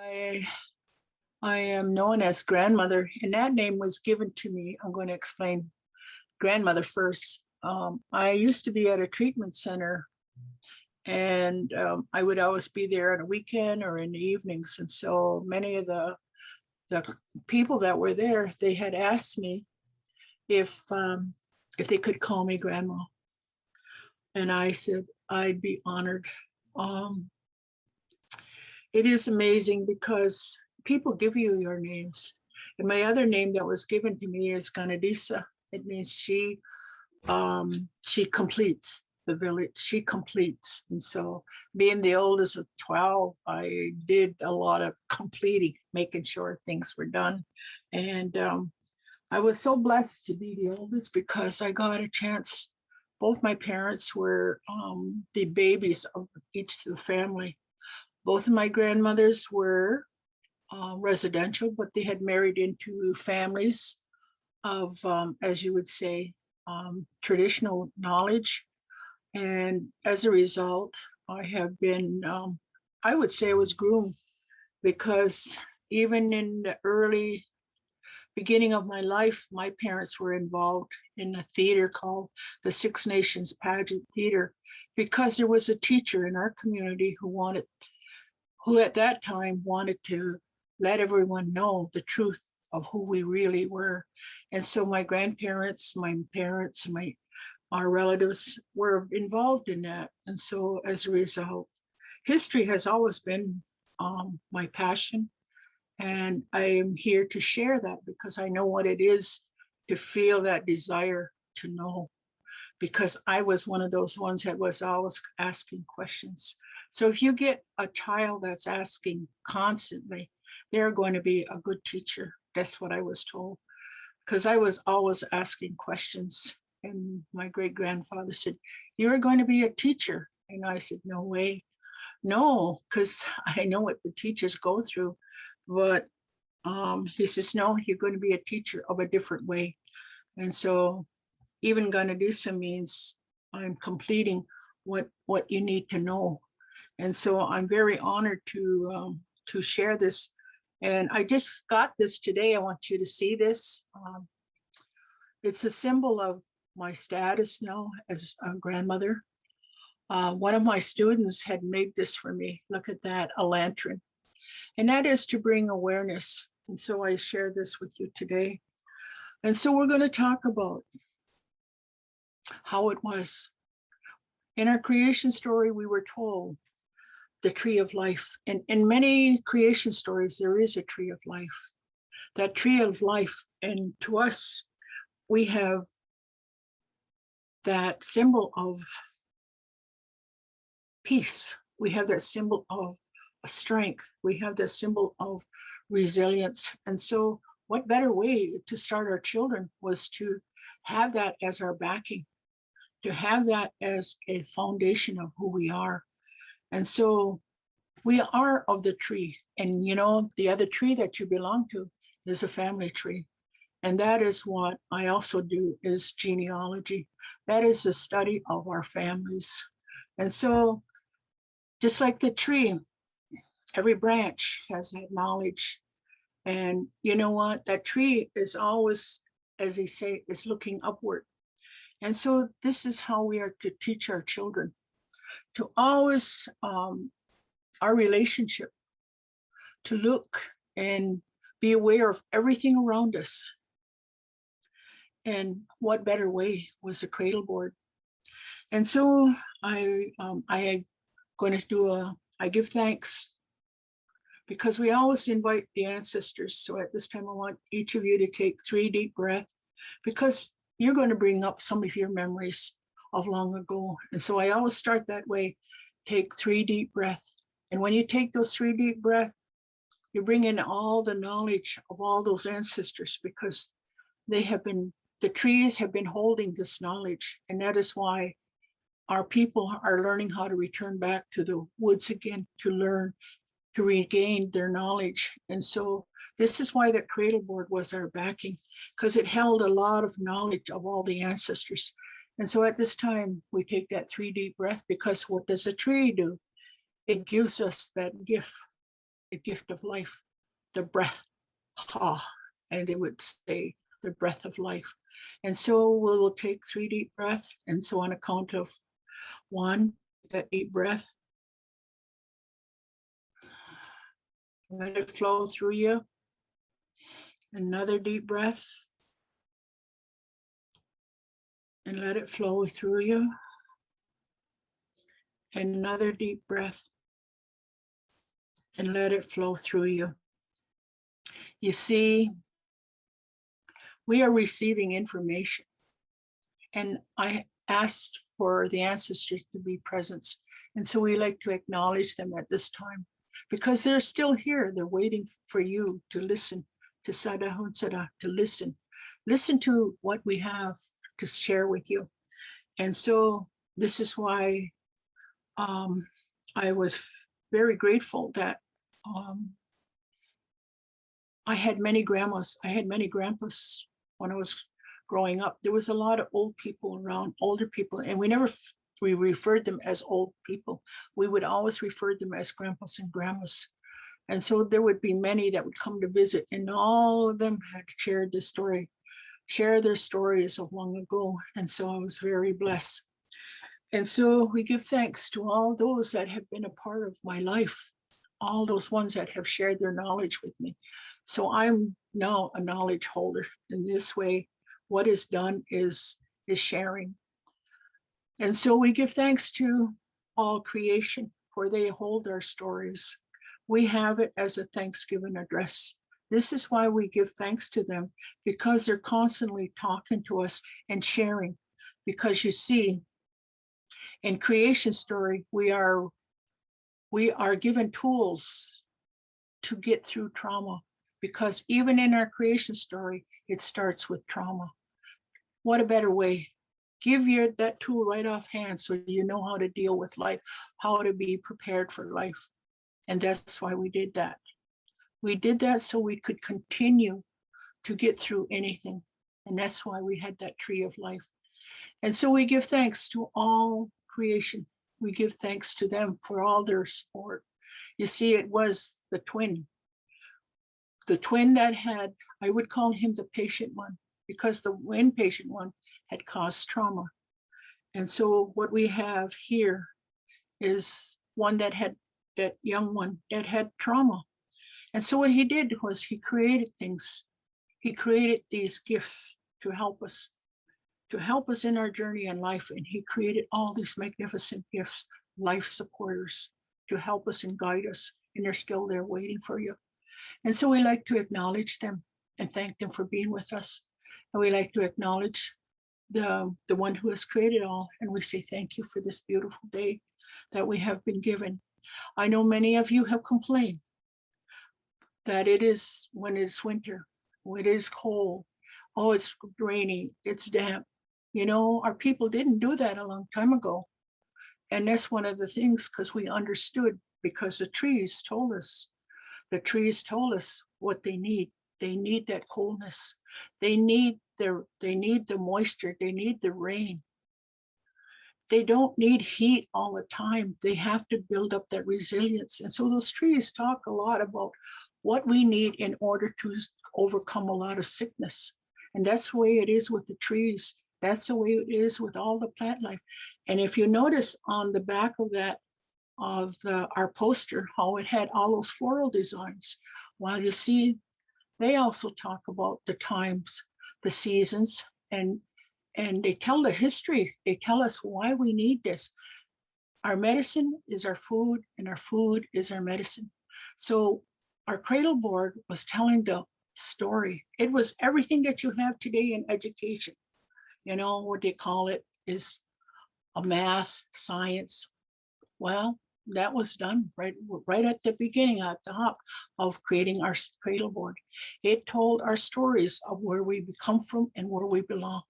I I am known as grandmother, and that name was given to me. I'm going to explain grandmother first. I used to be at a treatment center, and I would always be there on a weekend or in the evenings. And so many of the people that were there, they had asked me if they could call me grandma, and I said I'd be honored. Um, it is amazing because people give you your names. And my other name that was given to me is Ganadisa. It means she completes the village. She completes. And so being the oldest of 12, I did a lot of completing, making sure things were done. And I was so blessed to be the oldest because I got a chance. Both my parents were the babies of each of the family. Both of my grandmothers were residential, but they had married into families of, as you would say, traditional knowledge. And as a result, I have been, I would say I was groomed because even in the early beginning of my life, my parents were involved in a theater called the Six Nations Pageant Theater because there was a teacher in our community who at that time wanted to let everyone know the truth of who we really were. And so my grandparents, my parents, and our relatives were involved in that. And so as a result, history has always been my passion. And I am here to share that because I know what it is to feel that desire to know, because I was one of those ones that was always asking questions. So if you get a child that's asking constantly, they're going to be a good teacher. That's what I was told, because I was always asking questions. And my great grandfather said, "You're going to be a teacher." And I said, "No way." No, because I know what the teachers go through. But he says, "No, you're going to be a teacher of a different way." And so even Ganadisa means I'm completing what you need to know. And so I'm very honored to share this. And I just got this today. I want you to see this. It's a symbol of my status now as a grandmother. One of my students had made this for me. Look at that, a lantern. And that is to bring awareness. And so I share this with you today. And so we're going to talk about how it was. In our creation story, we were told the tree of life. And in many creation stories, there is a tree of life. That tree of life. And to us, we have that symbol of peace. We have that symbol of strength. We have the symbol of resilience. And so what better way to start our children was to have that as our backing, to have that as a foundation of who we are. And so we are of the tree. And you know, the other tree that you belong to is a family tree. And that is what I also do, is genealogy. That is the study of our families. And so just like the tree, every branch has that knowledge. And you know what? That tree is always, as they say, is looking upward. And so this is how we are to teach our children, to always, our relationship, to look and be aware of everything around us. And what better way was the Cradleboard? And so I going to do I give thanks, because we always invite the ancestors. So at this time, I want each of you to take 3 deep breaths, because you're going to bring up some of your memories of long ago. And so I always start that way. Take 3 deep breaths. And when you take those 3 deep breaths, you bring in all the knowledge of all those ancestors, because the trees have been holding this knowledge. And that is why our people are learning how to return back to the woods again, to learn, to regain their knowledge. And so this is why that Cradleboard was our backing, because it held a lot of knowledge of all the ancestors. And so at this time, we take that 3 deep breath, because what does a tree do? It gives us that gift the gift of life, the breath, ha, and they would say the breath of life. And so we'll take 3 deep breaths. And so on a count of 1, that deep breath, let it flow through you. Another deep breath, and let it flow through you. And another deep breath, and let it flow through you. You see, we are receiving information, and I asked for the ancestors to be present. And so we like to acknowledge them at this time because they're still here. They're waiting for you to listen to Sada Hunsada, to listen. Listen to what we have to share with you. And so this is why I was very grateful that I had many grandmas, I had many grandpas when I was growing up. There was a lot of old people around, older people, and we referred them as old people. We would always refer them as grandpas and grandmas. And so there would be many that would come to visit, and all of them had shared this story, share their stories of long ago. And so I was very blessed. And so we give thanks to all those that have been a part of my life, all those ones that have shared their knowledge with me. So I'm now a knowledge holder. In this way, what is done is sharing. And so we give thanks to all creation, for they hold our stories. We have it as a Thanksgiving address. This is why we give thanks to them, because they're constantly talking to us and sharing. Because you see, in creation story, we are given tools to get through trauma, because even in our creation story, it starts with trauma. What a better way? Give you that tool right off hand so you know how to deal with life, how to be prepared for life. And that's why we did that. We did that so we could continue to get through anything. And that's why we had that tree of life. And so we give thanks to all creation. We give thanks to them for all their support. You see, it was the twin that had, I would call him the patient one, because the inpatient one had caused trauma. And so what we have here is one that had, that young one that had trauma. And so what he did was he created things. He created these gifts to help us in our journey in life. And he created all these magnificent gifts, life supporters, to help us and guide us. And they're still there waiting for you. And so we like to acknowledge them and thank them for being with us. And we like to acknowledge the one who has created all. And we say thank you for this beautiful day that we have been given. I know many of you have complained that it is, when it's winter, when it is cold, oh, it's rainy, it's damp. You know, our people didn't do that a long time ago. And that's one of the things, because we understood, because the trees told us what they need. They need that coolness. They need the moisture. They need the rain. They don't need heat all the time. They have to build up that resilience. And so those trees talk a lot about what we need in order to overcome a lot of sickness. And that's the way it is with the trees. That's the way it is with all the plant life. And if you notice on the back of that, our poster, how it had all those floral designs, well, you see, they also talk about the times, the seasons, and they tell the history. They tell us why we need this. Our medicine is our food, and our food is our medicine. So our Cradleboard was telling the story. It was everything that you have today in education. You know, what they call it is a math, science. Well, that was done right at the beginning, at the hop of creating our Cradleboard. It told our stories of where we come from and where we belong.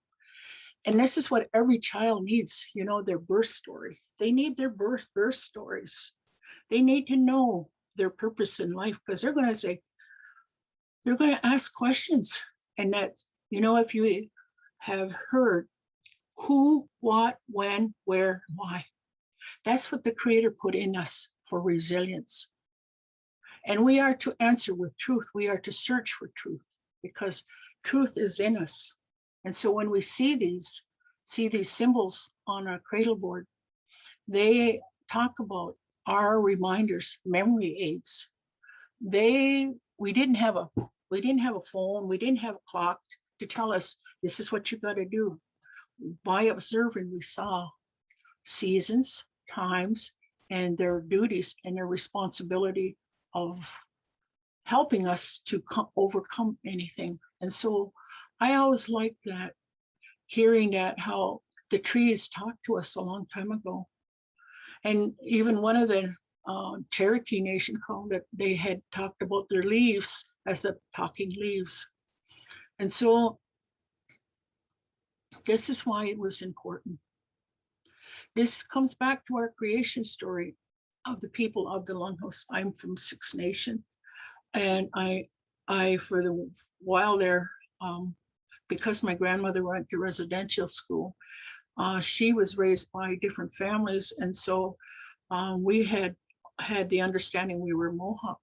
And this is what every child needs, you know, their birth story. They need their birth stories. They need to know their purpose in life, because they're going to ask questions. And that's, you know, if you have heard who, what, when, where, why, that's what the Creator put in us for resilience. And we are to answer with truth. We are to search for truth because truth is in us. And so when we see these symbols on our cradle board, they talk about our reminders, memory aids. We didn't have a phone, we didn't have a clock to tell us this is what you got to do. By observing, we saw seasons, times, and their duties and their responsibility of helping us to overcome anything. And so I always liked that, hearing that, how the trees talked to us a long time ago. And even one of the Cherokee Nation called that they had talked about their leaves as the talking leaves. And so this is why it was important. This comes back to our creation story of the people of the Longhouse. I'm from Six Nation, and I for the while there, because my grandmother went to residential school, she was raised by different families, and so we had the understanding we were Mohawk,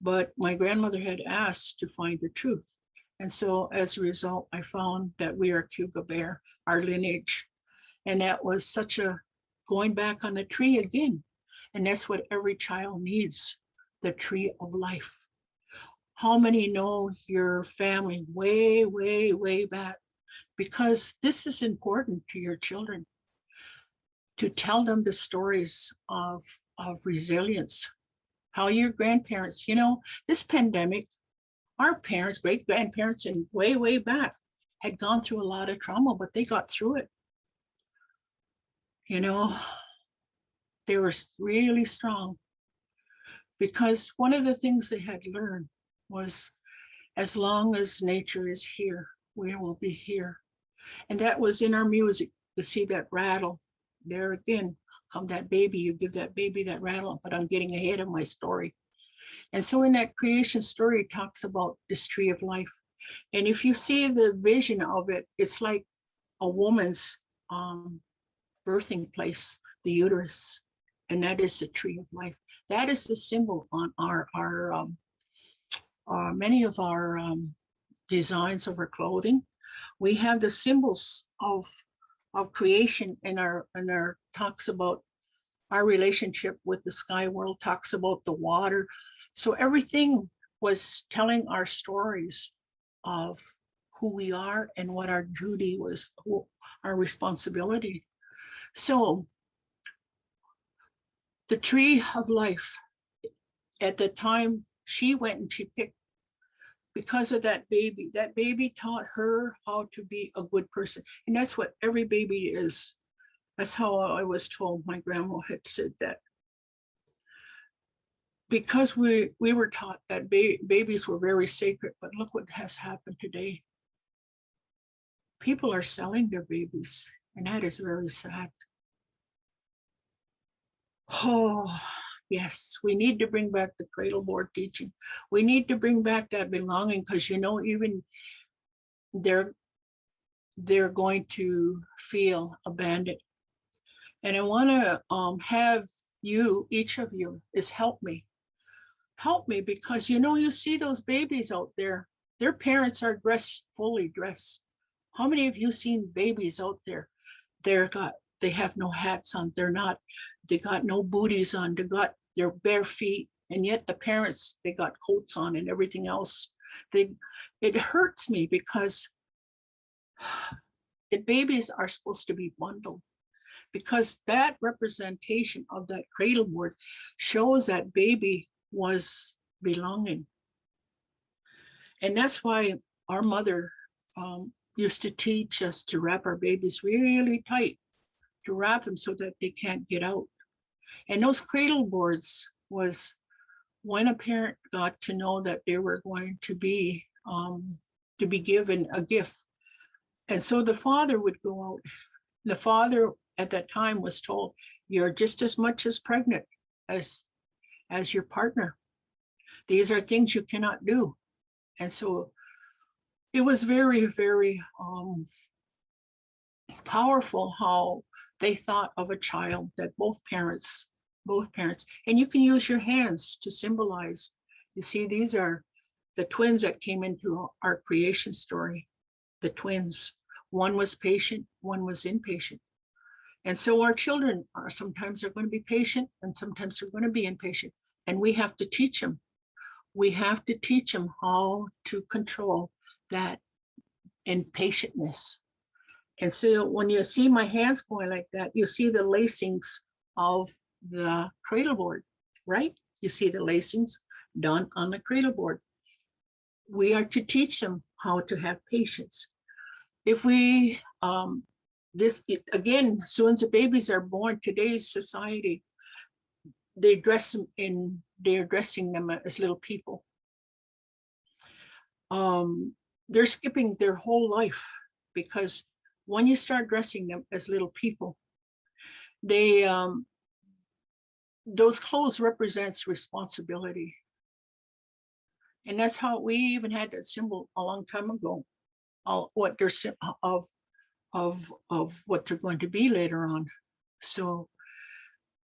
but my grandmother had asked to find the truth. And so as a result, I found that we are Cayuga Bear, our lineage. And that was such a going back on the tree again. And that's what every child needs, the tree of life. How many know your family way, way, way back? Because this is important to your children, to tell them the stories of resilience, how your grandparents, this pandemic, our parents, great grandparents, and way, way back had gone through a lot of trauma, but they got through it. They were really strong because one of the things they had learned was, as long as nature is here, we will be here. And that was in our music, to see that rattle. There again, come that baby, you give that baby that rattle, but I'm getting ahead of my story. And so in that creation story, it talks about this tree of life. And if you see the vision of it, it's like a woman's birthing place, the uterus, and that is the tree of life. That is the symbol on our many of our designs of our clothing. We have the symbols of creation in our talks about our relationship with the sky world, talks about the water. So everything was telling our stories of who we are and what our duty was, our responsibility. So the tree of life, at the time she went and she picked, because of that baby taught her how to be a good person. And that's what every baby is. That's how I was told. My grandma had said that. Because we were taught that babies were very sacred, but look what has happened today. People are selling their babies, and that is very sad. Oh, yes, we need to bring back the Cradleboard teaching. We need to bring back that belonging, because even they're going to feel abandoned. And I want to have you, each of you, is help me, because you see those babies out there, their parents are fully dressed. How many of you seen babies out there? They have no hats on, they got no booties on, they got their bare feet, and yet the parents, they got coats on and everything else. It hurts me because the babies are supposed to be bundled, because that representation of that Cradleboard shows that baby was belonging. And that's why our mother used to teach us to wrap our babies really tight, to wrap them so that they can't get out. And those Cradleboards was when a parent got to know that they were going to be given a gift. And so the father would go out. The father at that time was told, you're just as much as pregnant as your partner. These are things you cannot do. And so it was very, very powerful how they thought of a child, that both parents, and you can use your hands to symbolize You see, these are the twins that came into our creation story. The twins. One was patient, one was impatient. And so our children are sometimes they're going to be patient and sometimes they're going to be impatient. And we have to teach them. We have to teach them how to control that impatientness. And so when you see my hands going like that, you see the lacings of the Cradleboard, right? You see the lacings done on the Cradleboard. We are to teach them how to have patience. If we, again, as soon as the babies are born, today's society, they dress them in, they're dressing them as little people. They're skipping their whole life, because when you start dressing them as little people, they, those clothes represents responsibility. And that's how we even had that symbol a long time ago, what they're of what they're going to be later on. So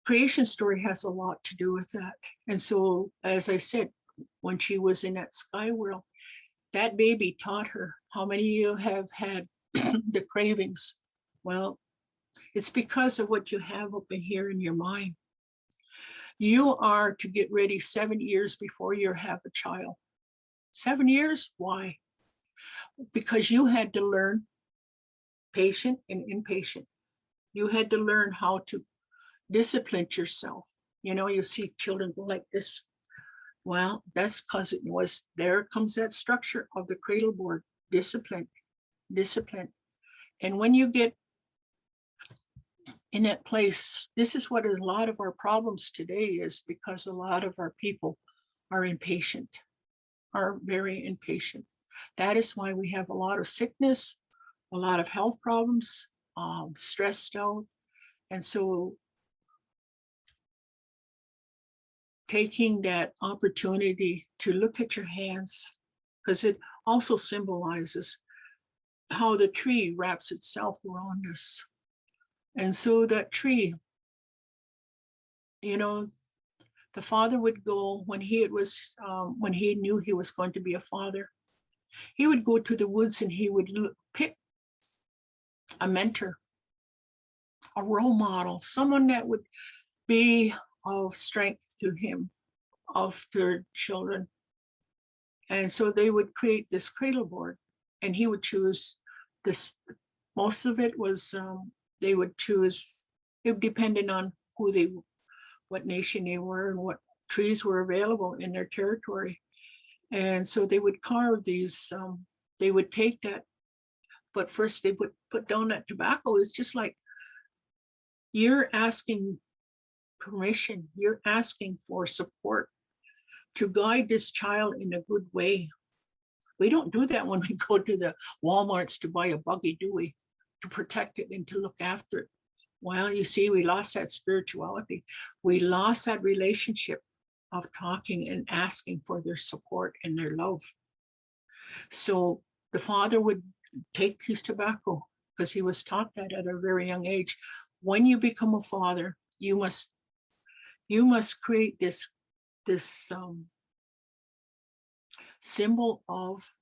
creation story has a lot to do with that. And so, as I said, when she was in that sky world, that baby taught her. How many of you have had the cravings? Well, it's because of what you have up in here in your mind. You are to get ready 7 years before you have a child. 7 years? Why? Because you had to learn patient and impatient. You had to learn how to discipline yourself. You know, you see children go like this. Well, that's because it was, there comes that structure of the Cradleboard, discipline, discipline. And when you get in that place, this is what a lot of our problems today is, because a lot of our people are impatient, are very impatient. That is why we have a lot of sickness, a lot of health problems, stressed out. And so taking that opportunity to look at your hands, because it also symbolizes how the tree wraps itself around us. And so that tree, you know, the father would go when he when he knew he was going to be a father, he would go to the woods and he would pick a mentor, a role model, someone that would be of strength to him, of their children. And so they would create this Cradleboard, and he would choose this. Most of it was, they would choose, it depended on who they, what nation they were and what trees were available in their territory. And so they would carve these, they would take that, but first they would put down that tobacco. It's just like, you're asking permission, you're asking for support to guide this child in a good way. We don't do that when we go to the Walmarts to buy a buggy, do we? To protect it and to look after it. Well, you see, we lost that spirituality. We lost that relationship of talking and asking for their support and their love. So the father would take his tobacco, because he was taught that at a very young age. When you become a father, you must create this symbol of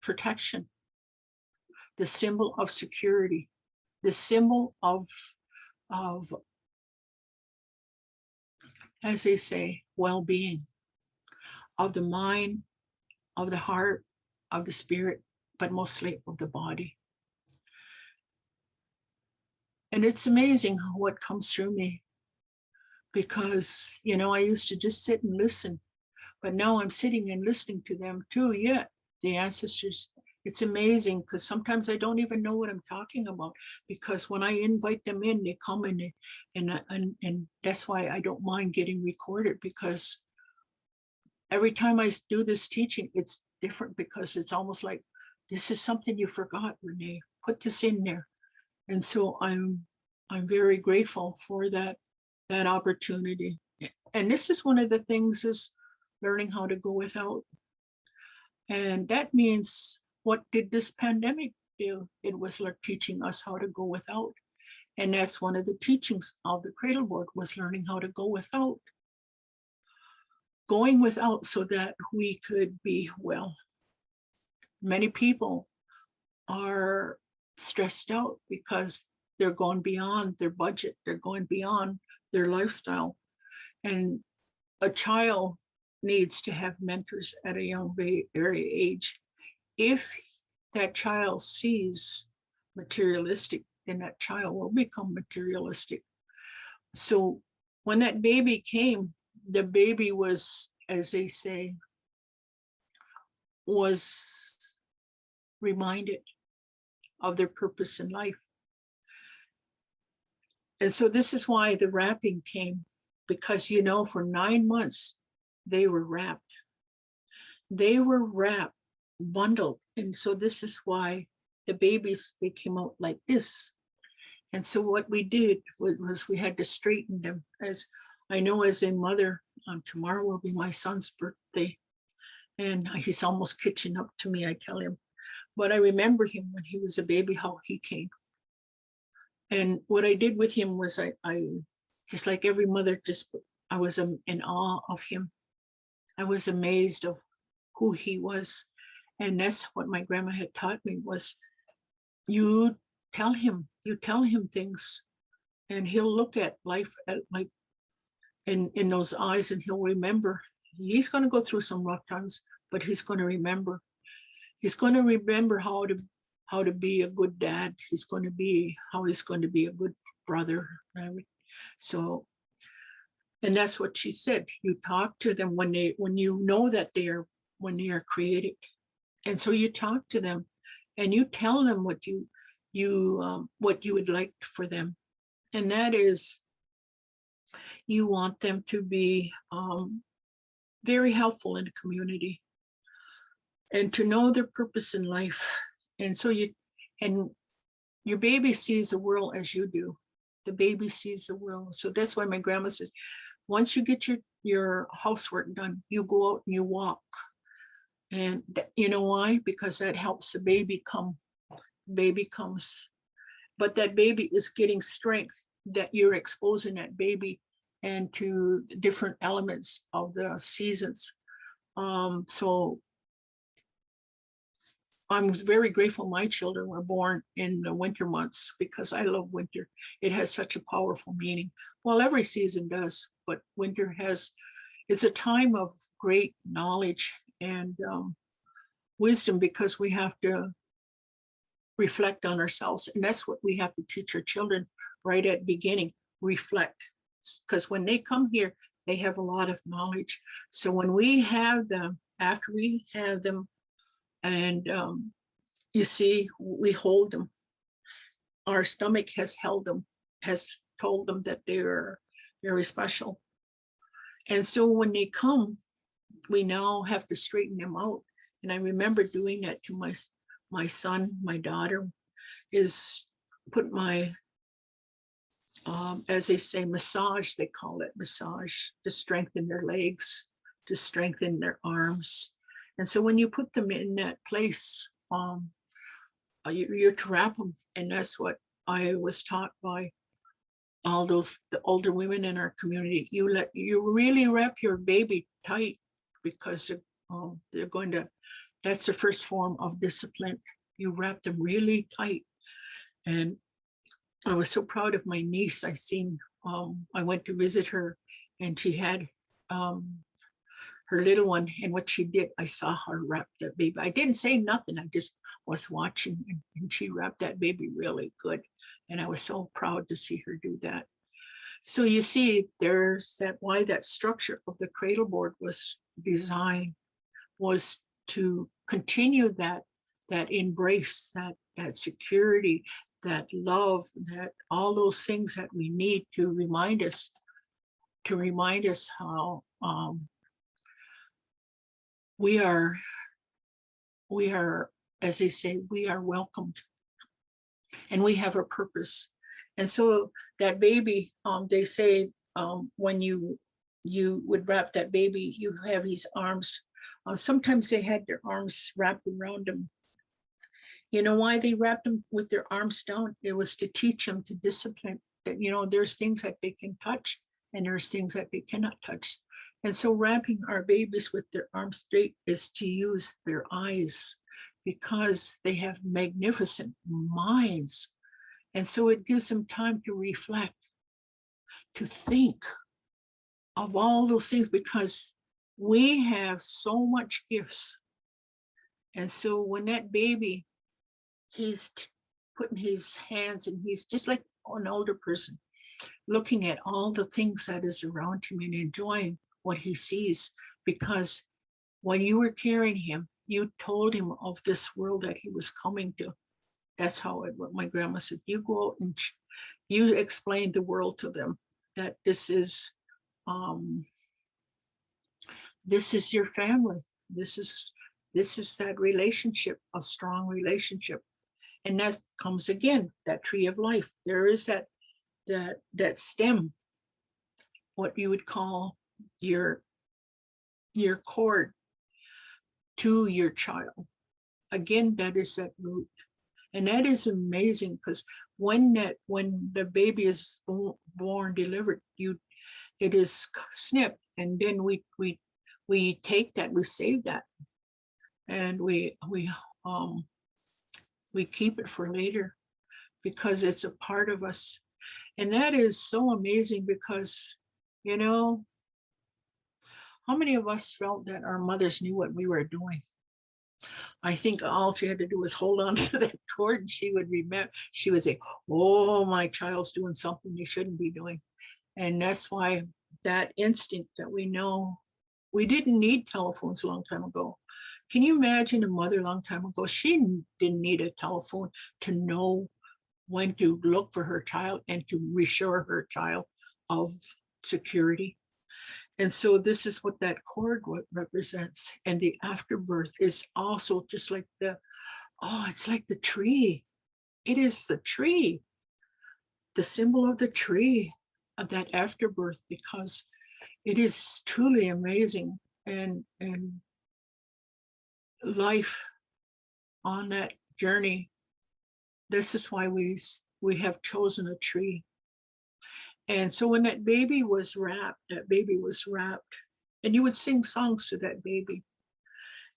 protection, the symbol of security, the symbol of, as they say, well-being, of the mind, of the heart, of the spirit, but mostly of the body. And it's amazing what comes through me, because, you know, I used to just sit and listen, but now I'm sitting and listening to them too. Yeah, the ancestors. It's amazing, because sometimes I don't even know what I'm talking about, because when I invite them in, they come in, and that's why I don't mind getting recorded, because every time I do this teaching, it's different, because it's almost like, this is something you forgot, Renee, put this in there. And so I'm very grateful for that opportunity. And this is one of the things, is learning how to go without. And that means, what did this pandemic do? It was like teaching us how to go without. And that's one of the teachings of the Cradleboard, was learning how to go without. going without so that we could be well. Many people are stressed out because they're going beyond their budget, they're going beyond their lifestyle. And a child needs to have mentors at a young age. If that child sees materialistic, then that child will become materialistic. So when that baby came, the baby was, as they say, was reminded of their purpose in life. And so this is why the wrapping came, because, you know, for 9 months, they were wrapped. They were wrapped, bundled. And so this is why the babies, they came out like this. And so what we did was we had to straighten them. As I know, as a mother, tomorrow will be my son's birthday. And he's almost catching up to me, I tell him. But I remember him when he was a baby, how he came. And what I did with him was I just like every mother, I was in awe of him. I was amazed of who he was. And that's what my grandma had taught me was, you tell him things, and he'll look at life at like in those eyes, and he'll remember. He's going to go through some rough times, but he's going to remember. He's going to remember how to be a good dad. He's going to be a good brother. So, and that's what she said. You talk to them when you know that when they are created, and so you talk to them, and you tell them what you would like for them, and that is, you want them to be very helpful in the community and to know their purpose in life. And so your baby sees the world as you do. The baby sees the world. So that's why my grandma says, once you get your housework done, you go out and you walk. And you know why? Because that helps the baby come. Baby comes. But that baby is getting strength, that you're exposing that baby and to different elements of the seasons. So I'm very grateful my children were born in the winter months, because I love winter. It has such a powerful meaning. Well, every season does, but winter it's a time of great knowledge and wisdom, because we have to reflect on ourselves. And that's what we have to teach our children right at the beginning, reflect. Because when they come here, they have a lot of knowledge. So when we have them, after we have them, and you see, we hold them. Our stomach has held them, has told them that they're very special. And so when they come, we now have to straighten them out. And I remember doing that to my son, my daughter, is put my, as they say, massage, they call it massage, to strengthen their legs, to strengthen their arms. And so when you put them in that place, you're to wrap them. And that's what I was taught by all the older women in our community. You really wrap your baby tight, because they're going to, that's the first form of discipline. You wrap them really tight. And I was so proud of my niece. I went to visit her, and she had her little one, and what she did, I saw her wrap that baby. I didn't say nothing, I just was watching, and she wrapped that baby really good. And I was so proud to see her do that. So you see, there's why that structure of the Cradleboard was designed, was to continue that embrace, that security, that love, that all those things that we need to remind us how we are, as they say, we are welcomed, and we have a purpose. And so that baby, they say, when you would wrap that baby, you have his arms. Sometimes they had their arms wrapped around them. You know why they wrapped them with their arms down? It was to teach them to discipline, that, there's things that they can touch and there's things that they cannot touch. And so wrapping our babies with their arms straight is to use their eyes, because they have magnificent minds. And so it gives them time to reflect, to think of all those things, because we have so much gifts. And so when that baby, he's putting his hands, and he's just like an older person, looking at all the things that is around him and enjoying what he sees. Because when you were carrying him, you told him of this world that he was coming to. That's how what my grandma said, you go out and you explain the world to them, that this is your family. This is that relationship, a strong relationship. And that comes again, that tree of life. There is that stem, what you would call your cord to your child. Again, that is that root. And that is amazing, because when the baby is born, delivered, it is snipped, and then we take that, we save that, and we keep it for later, because it's a part of us. And that is so amazing, because, you know, how many of us felt that our mothers knew what we were doing? I think all she had to do was hold on to that cord, and she would remember. She would say, oh, my child's doing something they shouldn't be doing. And that's why that instinct that we know, we didn't need telephones a long time ago. Can you imagine a mother a long time ago? She didn't need a telephone to know when to look for her child and to reassure her child of security. And so this is what that cord represents. And the afterbirth is also just like it's like the tree. It is the tree, the symbol of the tree, of that afterbirth, because it is truly amazing. And life on that journey, this is why we have chosen a tree. And so when that baby was wrapped, and you would sing songs to that baby.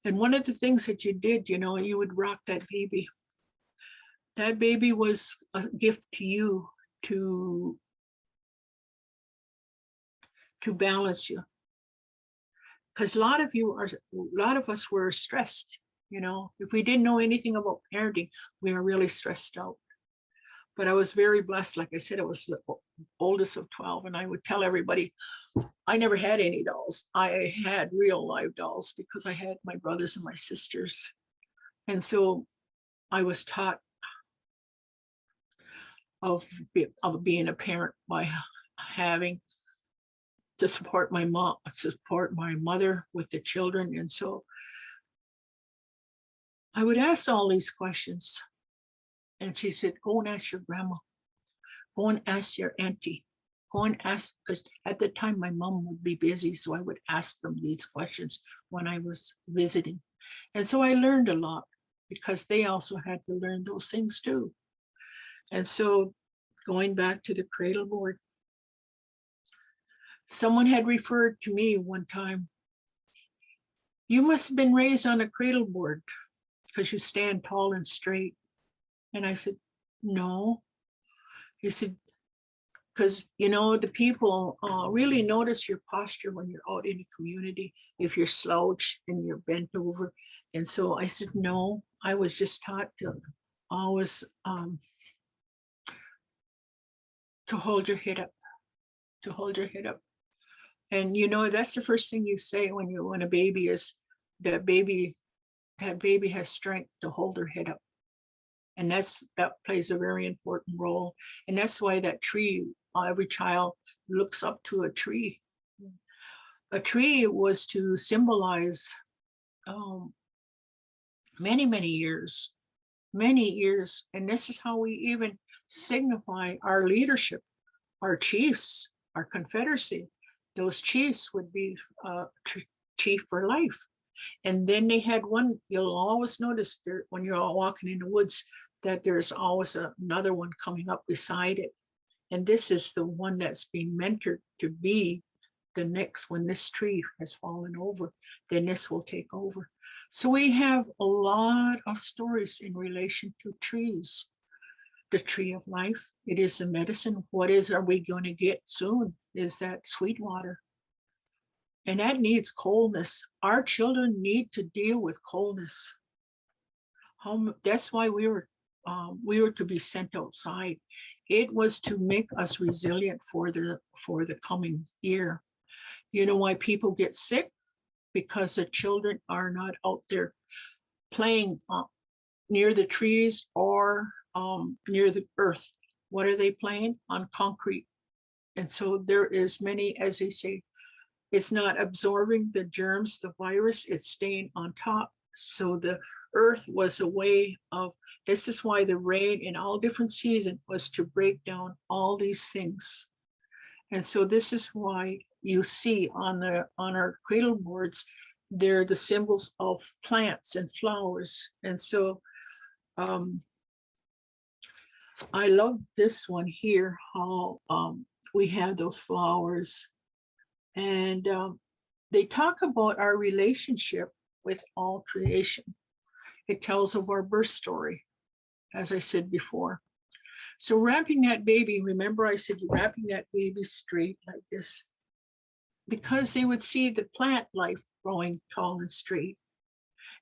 And one of the things that you did, you know, you would rock that baby. That baby was a gift to you to balance you. Because a lot of us were stressed, you know. If we didn't know anything about parenting, we were really stressed out. But I was very blessed. Like I said, I was the oldest of 12, and I would tell everybody, I never had any dolls. I had real live dolls, because I had my brothers and my sisters. And so I was taught of being a parent by having to support my mother with the children. And so I would ask all these questions. And she said, go and ask your grandma. Go and ask your auntie. Go and ask, because at the time my mom would be busy, so I would ask them these questions when I was visiting. And so I learned a lot, because they also had to learn those things too. And so going back to the Cradleboard, someone had referred to me one time, you must have been raised on a Cradleboard because you stand tall and straight. And I said, no. He said, because, you know, the people really notice your posture when you're out in the community, if you're slouched and you're bent over. And so I said, no, I was just taught to always to hold your head up, to hold your head up. And, you know, that's the first thing you say when a baby is, that baby has strength to hold their head up. And that plays a very important role. And that's why that tree, every child looks up to a tree. A tree was to symbolize many, many years. And this is how we even signify our leadership, our chiefs, our confederacy. Those chiefs would be chief for life. And then they had one, you'll always notice there when you're all walking in the woods, that there's always another one coming up beside it. And this is the one that's being mentored to be the next. When this tree has fallen over, then this will take over. So we have a lot of stories in relation to trees. The tree of life, it is the medicine. What are we going to get soon? Is that sweet water. And that needs coldness. Our children need to deal with coldness. That's why we were to be sent outside. It was to make us resilient for the coming year. You know why people get sick? Because the children are not out there playing near the trees or near the earth. What are they playing? On concrete. And so there is many, as they say, it's not absorbing the germs, the virus, it's staying on top. So the earth was a way of, this is why the rain in all different seasons was to break down all these things. And so this is why you see on our cradle boards, they're the symbols of plants and flowers. And so I love this one here, how we have those flowers. And they talk about our relationship with all creation. It tells of our birth story, as I said before. So wrapping that baby, remember I said wrapping that baby straight like this, because they would see the plant life growing tall and straight.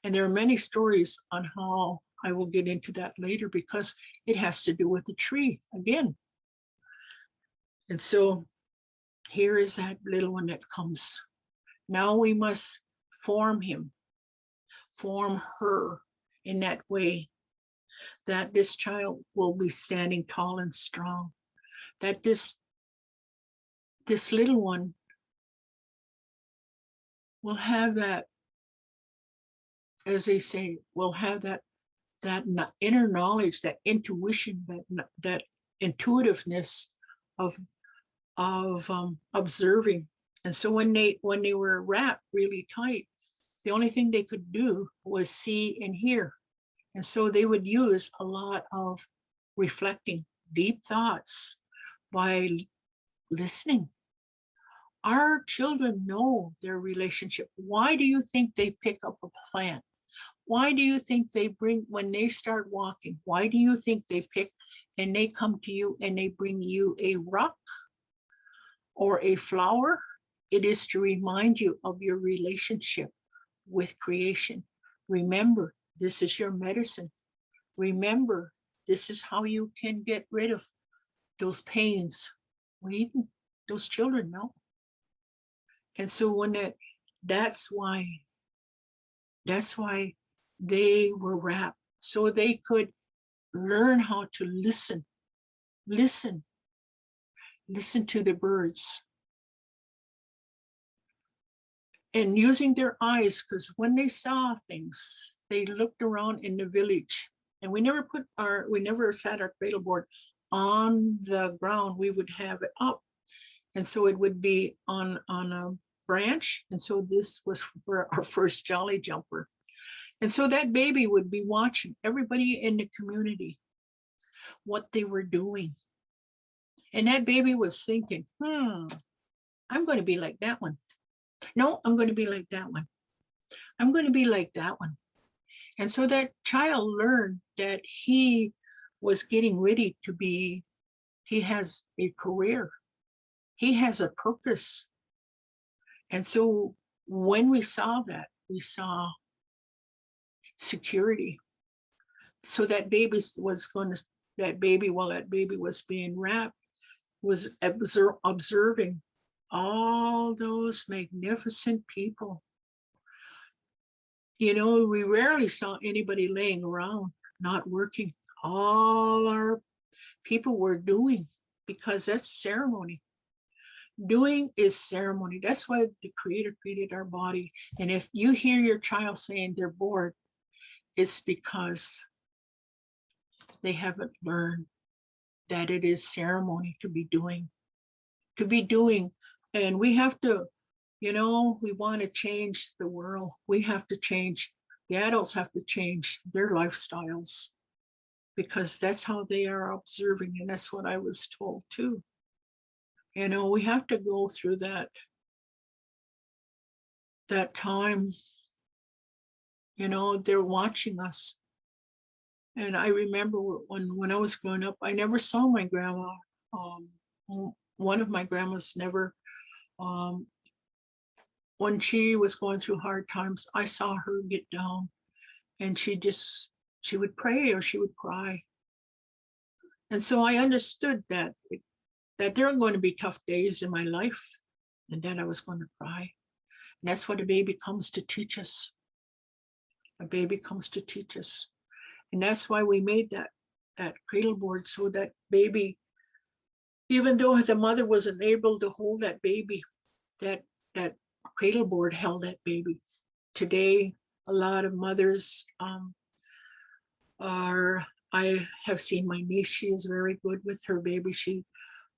And there are many stories on how, I will get into that later, because it has to do with the tree again. And so here is that little one that comes. Now we must form him, form her in that way, that this child will be standing tall and strong, that this little one will have that, as they say, will have that inner knowledge, that intuition, that intuitiveness of observing. And so when they were wrapped really tight, the only thing they could do was see and hear. And so they would use a lot of reflecting, deep thoughts by listening. Our children know their relationship. Why do you think they pick up a plant? Why do you think they bring, when they start walking, why do you think they pick and they come to you and they bring you a rock or a flower? It is to remind you of your relationship with creation. Remember, this is your medicine. Remember, this is how you can get rid of those pains. Even those children know. And so when that's why they were wrapped, so they could learn how to listen to the birds. And using their eyes, because when they saw things, they looked around in the village. And we never sat our cradle board on the ground. We would have it up. And so it would be on a branch. And so this was for our first jolly jumper. And so that baby would be watching everybody in the community, what they were doing. And that baby was thinking, I'm going to be like that one. No, I'm going to be like that one. I'm going to be like that one. And so that child learned that he was getting ready to be, he has a career. He has a purpose. And so when we saw that, we saw security. So that baby was while that baby was being wrapped, was observing all those magnificent people. You know, we rarely saw anybody laying around, not working. All our people were doing, because that's ceremony. Doing is ceremony. That's why the Creator created our body. And if you hear your child saying they're bored, it's because they haven't learned that it is ceremony to be doing. And we have to, you know, we want to change the world. We have to change, the adults have to change their lifestyles. because that's how they are observing. And that's what I was told too. You know, we have to go through that time. You know, they're watching us. And I remember when I was growing up, I never saw my grandma. One of my grandmas never, when she was going through hard times, I saw her get down, and she would pray or she would cry. And so I understood that there are going to be tough days in my life, and then I was going to cry. And that's what a baby comes to teach us. A baby comes to teach us. And that's why we made that cradle board, so that baby, even though the mother wasn't able to hold that baby, that cradle board held that baby. Today, a lot of mothers I have seen my niece, she is very good with her baby. She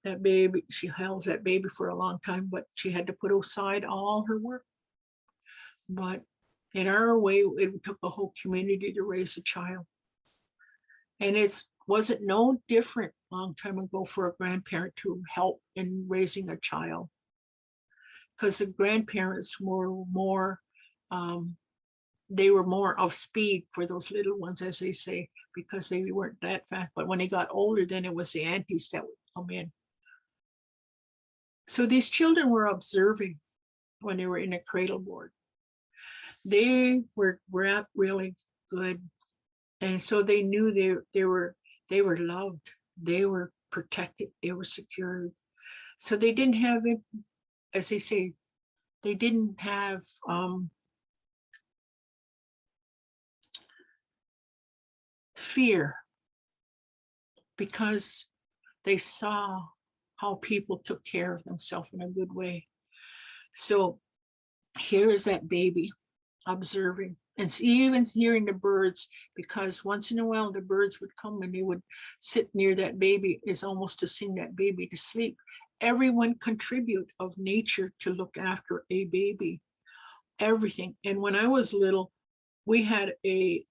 held that baby for a long time, but she had to put aside all her work. But in our way, it took a whole community to raise a child. And it wasn't no different a long time ago for a grandparent to help in raising a child, because the grandparents were more, they were more of speed for those little ones, as they say, because they weren't that fast. But when they got older, then it was the aunties that would come in. So these children were observing when they were in a cradle board. They were up really good. And so they knew they were loved, they were protected, they were secured. So they didn't have it, as they say, they didn't have fear, because they saw how people took care of themselves in a good way. So here is that baby observing. It's even hearing the birds, because once in a while the birds would come and they would sit near that baby. It's almost to sing that baby to sleep. Everyone contribute of nature to look after a baby, everything. And when I was little, we had a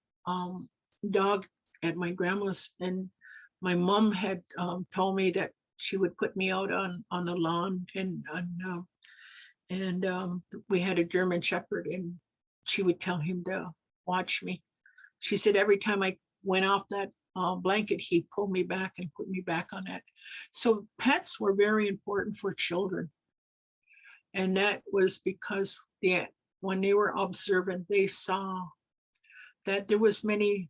dog at my grandma's, and my mom had told me that she would put me out on the lawn, and we had a German Shepherd, and she would tell him to watch me. She said every time I went off that blanket, he pulled me back and put me back on it. So pets were very important for children. And that was because when they were observant, they saw that there was many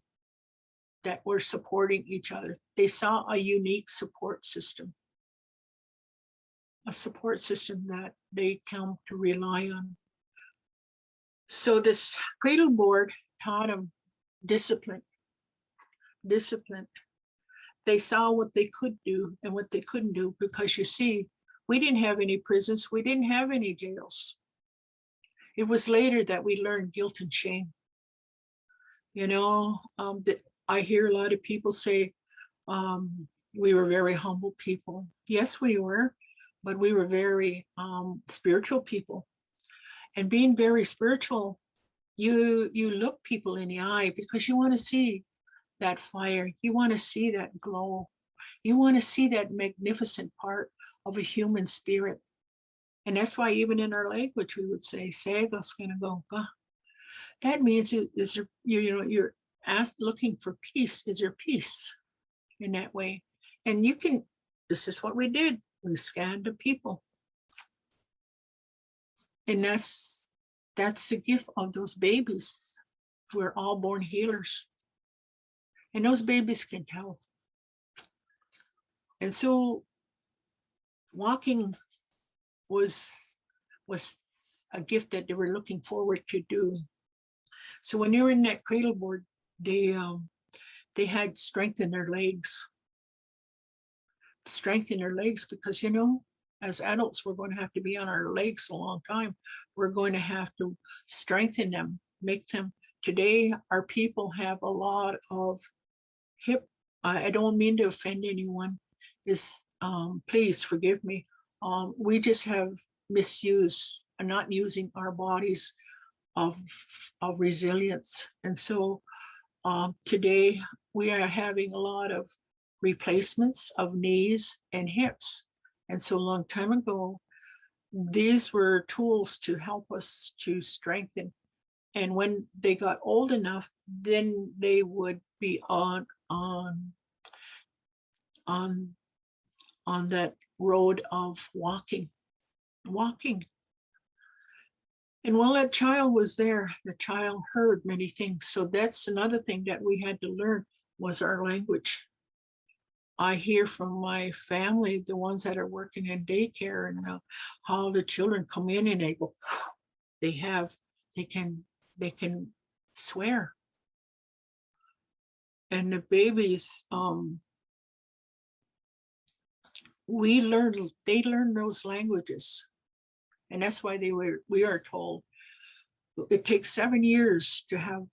that were supporting each other. They saw a unique support system, a support system that they come to rely on. So this cradle board taught them discipline. They saw what they could do and what they couldn't do, because you see, we didn't have any prisons, we didn't have any jails. It was later that we learned guilt and shame. You know, I hear a lot of people say we were very humble people. Yes, we were, but we were very spiritual people. And being very spiritual, you look people in the eye, because you want to see that fire. You want to see that glow. You want to see that magnificent part of a human spirit. And that's why even in our language, we would say, "Segaskanagoka." That means you're looking for peace. Is there peace in that way? And this is what we did. We scanned the people. And that's the gift of those babies. We're all born healers. And those babies can tell. And so walking was a gift that they were looking forward to do. So when they were in that cradle board, they had strength in their legs. Strength in their legs, because, you know, as adults, we're going to have to be on our legs a long time. We're going to have to strengthen them, make them. Today, our people have a lot of hip. I don't mean to offend anyone. Please forgive me. We just have misused, not using our bodies of resilience. And so Today, we are having a lot of replacements of knees and hips. And so a long time ago, these were tools to help us to strengthen. And when they got old enough, then they would be on that road of walking. And while that child was there, the child heard many things. So that's another thing that we had to learn was our language. I hear from my family, the ones that are working in daycare, and how the children come in and they go, they can swear. And the babies, they learn those languages. And that's why we are told it takes 7 years to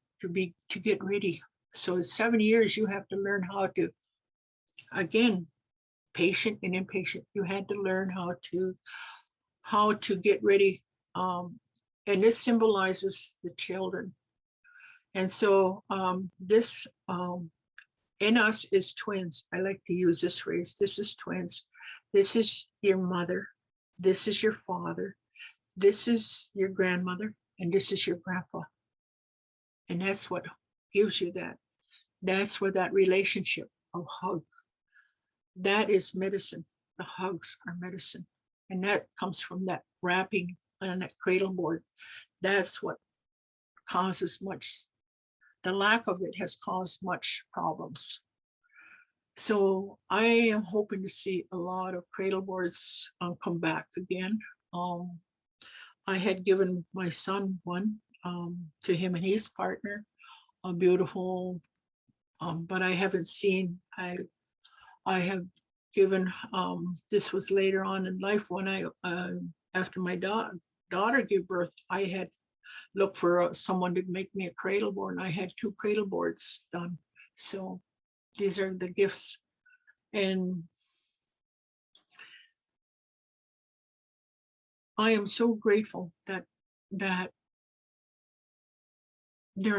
get ready. So in 7 years, you have to learn how to, again, patient and impatient. You had to learn how to get ready. And this symbolizes the children. And so this in us is twins. I like to use this phrase. This is twins. This is your mother. This is your father. This is your grandmother. And this is your grandpa. And that's what gives you that. That's where that relationship of hug. That is medicine. The hugs are medicine. And that comes from that wrapping on that cradleboard. That's what causes the lack of it has caused much problems. So I am hoping to see a lot of cradleboards come back again. I had given my son one to him and his partner, a beautiful, but I haven't seen, I have given, this was later on in life when I, after my daughter gave birth, I had looked for someone to make me a cradleboard, and I had 2 cradleboards done. So these are the gifts. And I am so grateful that there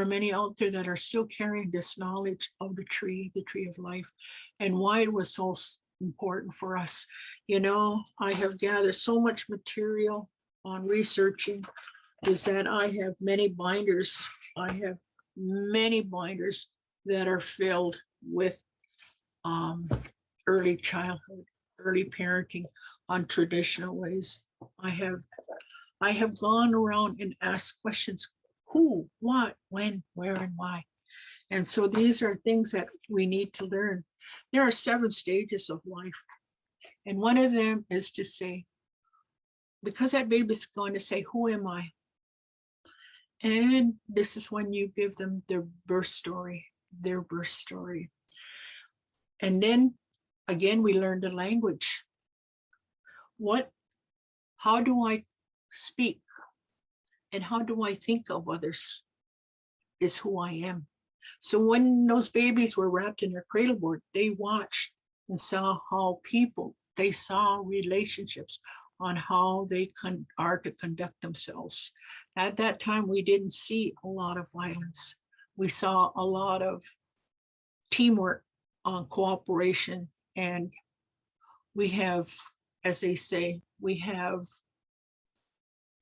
are many out there that are still carrying this knowledge of the tree of life, and why it was so important for us. You know, I have gathered so much material on researching, is that I have many binders. I have many binders that are filled with early childhood, early parenting on traditional ways. I have gone around and asked questions: who, what, when, where, and why. And so these are things that we need to learn. There are 7 stages of life. And one of them is to say, because that baby's going to say, who am I? And this is when you give them their birth story. And then again, we learn the language. How do I speak? And how do I think of others is who I am. So when those babies were wrapped in their cradleboard, they watched and saw how they saw relationships on how they are to conduct themselves. At that time, we didn't see a lot of violence. We saw a lot of teamwork, cooperation, and we have, as they say, we have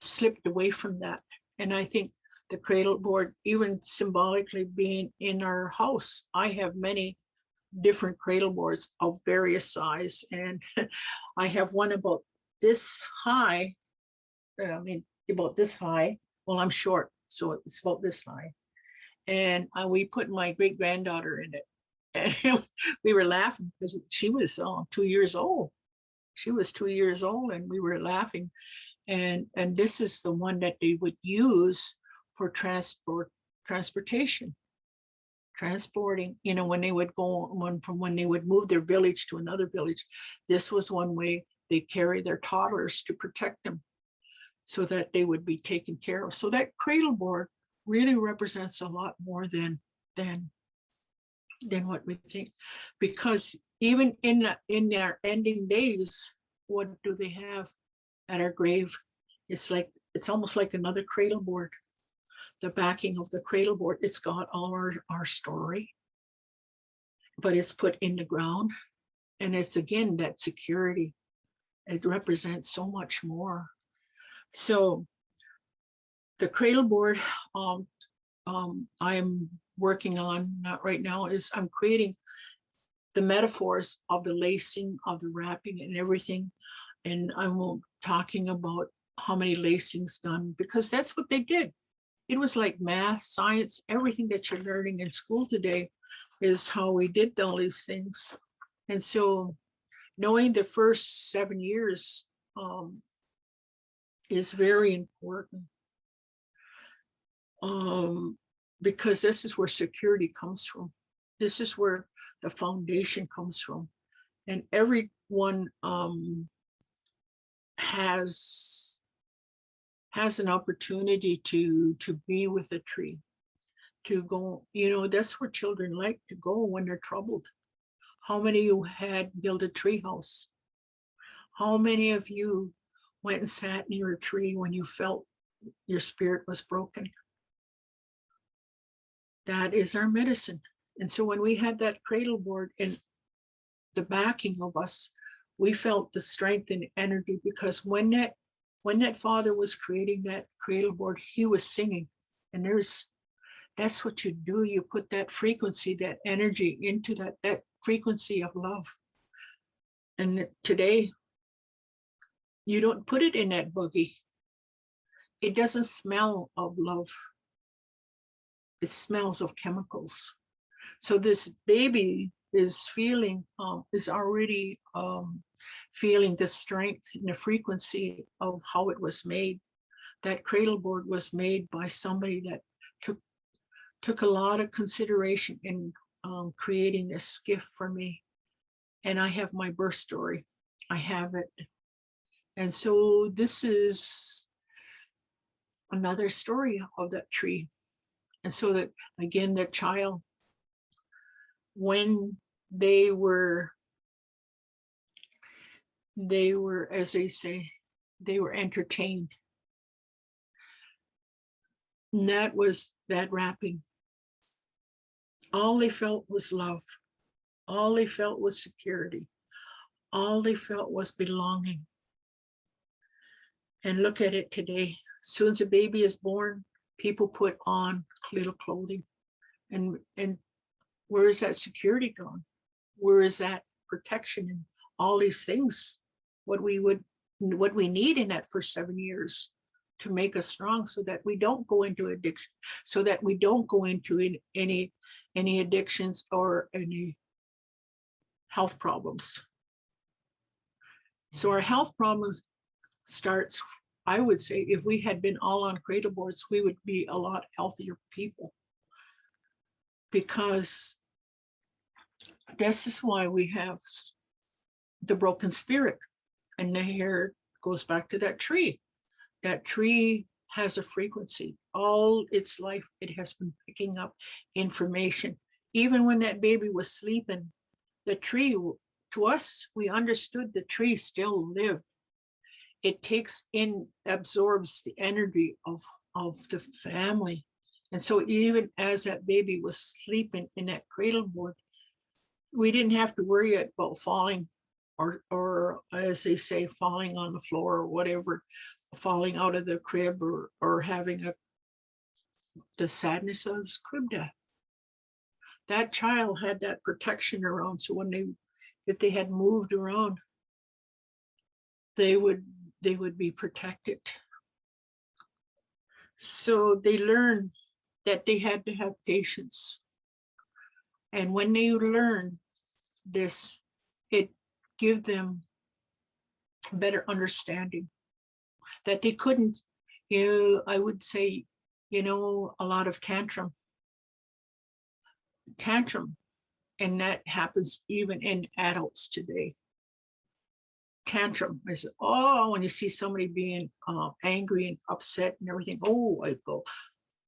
slipped away from that. And I think the cradleboard, even symbolically being in our house, I have many different cradleboards of various size, and I have one about this high. About this high. Well, I'm short, so it's about this high. And we put my great granddaughter in it, and we were laughing because she was 2 years old. She was 2 years old, and we were laughing. And this is the one that they would use for transportation, transporting, you know, when they would when they would move their village to another village. This was one way they carry their toddlers to protect them so that they would be taken care of. So that cradleboard really represents a lot more than what we think, because even in their ending days, what do they have at our grave? It's almost like another cradleboard. the backing of the cradle board, it's got all our story, but it's put in the ground. And it's, again, that security. It represents so much more. So the cradle board I'm working on, not right now, is I'm creating the metaphors of the lacing, of the wrapping and everything. And I'm talking about how many lacings done, because that's what they did. It was like math, science, everything that you're learning in school today is how we did all these things. And so knowing the first 7 years is very important, because this is where security comes from. This is where the foundation comes from. And everyone has an opportunity to be with a tree, to go, that's where children like to go when they're troubled. How many of you had built a tree house? How many of you went and sat near a tree when you felt your spirit was broken? That is our medicine. And so when we had that cradle board and the backing of us, we felt the strength and energy, because when that father was creating that cradle board, he was singing. And that's what you do. You put that frequency, that energy into that frequency of love. And today, you don't put it in that buggy. It doesn't smell of love. It smells of chemicals. So this baby is already feeling the strength and the frequency of how it was made. That cradle board was made by somebody that took a lot of consideration in creating this gift for me. And I have my birth story. I have it. And so this is another story of that tree. And so that, again, that child, when they were, as they say, they were entertained. And that was that wrapping. All they felt was love. All they felt was security. All they felt was belonging. And look at it today. As soon as a baby is born, people put on little clothing. And where is that security gone? Where is that protection and all these things? What we need in that first 7 years to make us strong, so that we don't go into addiction, so that we don't go into any addictions or any health problems. So our health problems starts, I would say, if we had been all on cradle boards, we would be a lot healthier people, because this is why we have the broken spirit. And here goes back to that tree. That tree has a frequency. All its life, it has been picking up information. Even when that baby was sleeping, the tree, to us, we understood the tree still lived. It absorbs the energy of the family. And so even as that baby was sleeping in that cradle board, we didn't have to worry about falling or as they say, falling on the floor or whatever, falling out of the crib or having the sadness of his crib death. That child had that protection around. So if they had moved around, they would be protected. So they learned that they had to have patience. And when they learn this, it gives them better understanding that they couldn't, I would say, a lot of tantrum. And that happens even in adults today. Tantrum is, when you see somebody being angry and upset and everything, I go,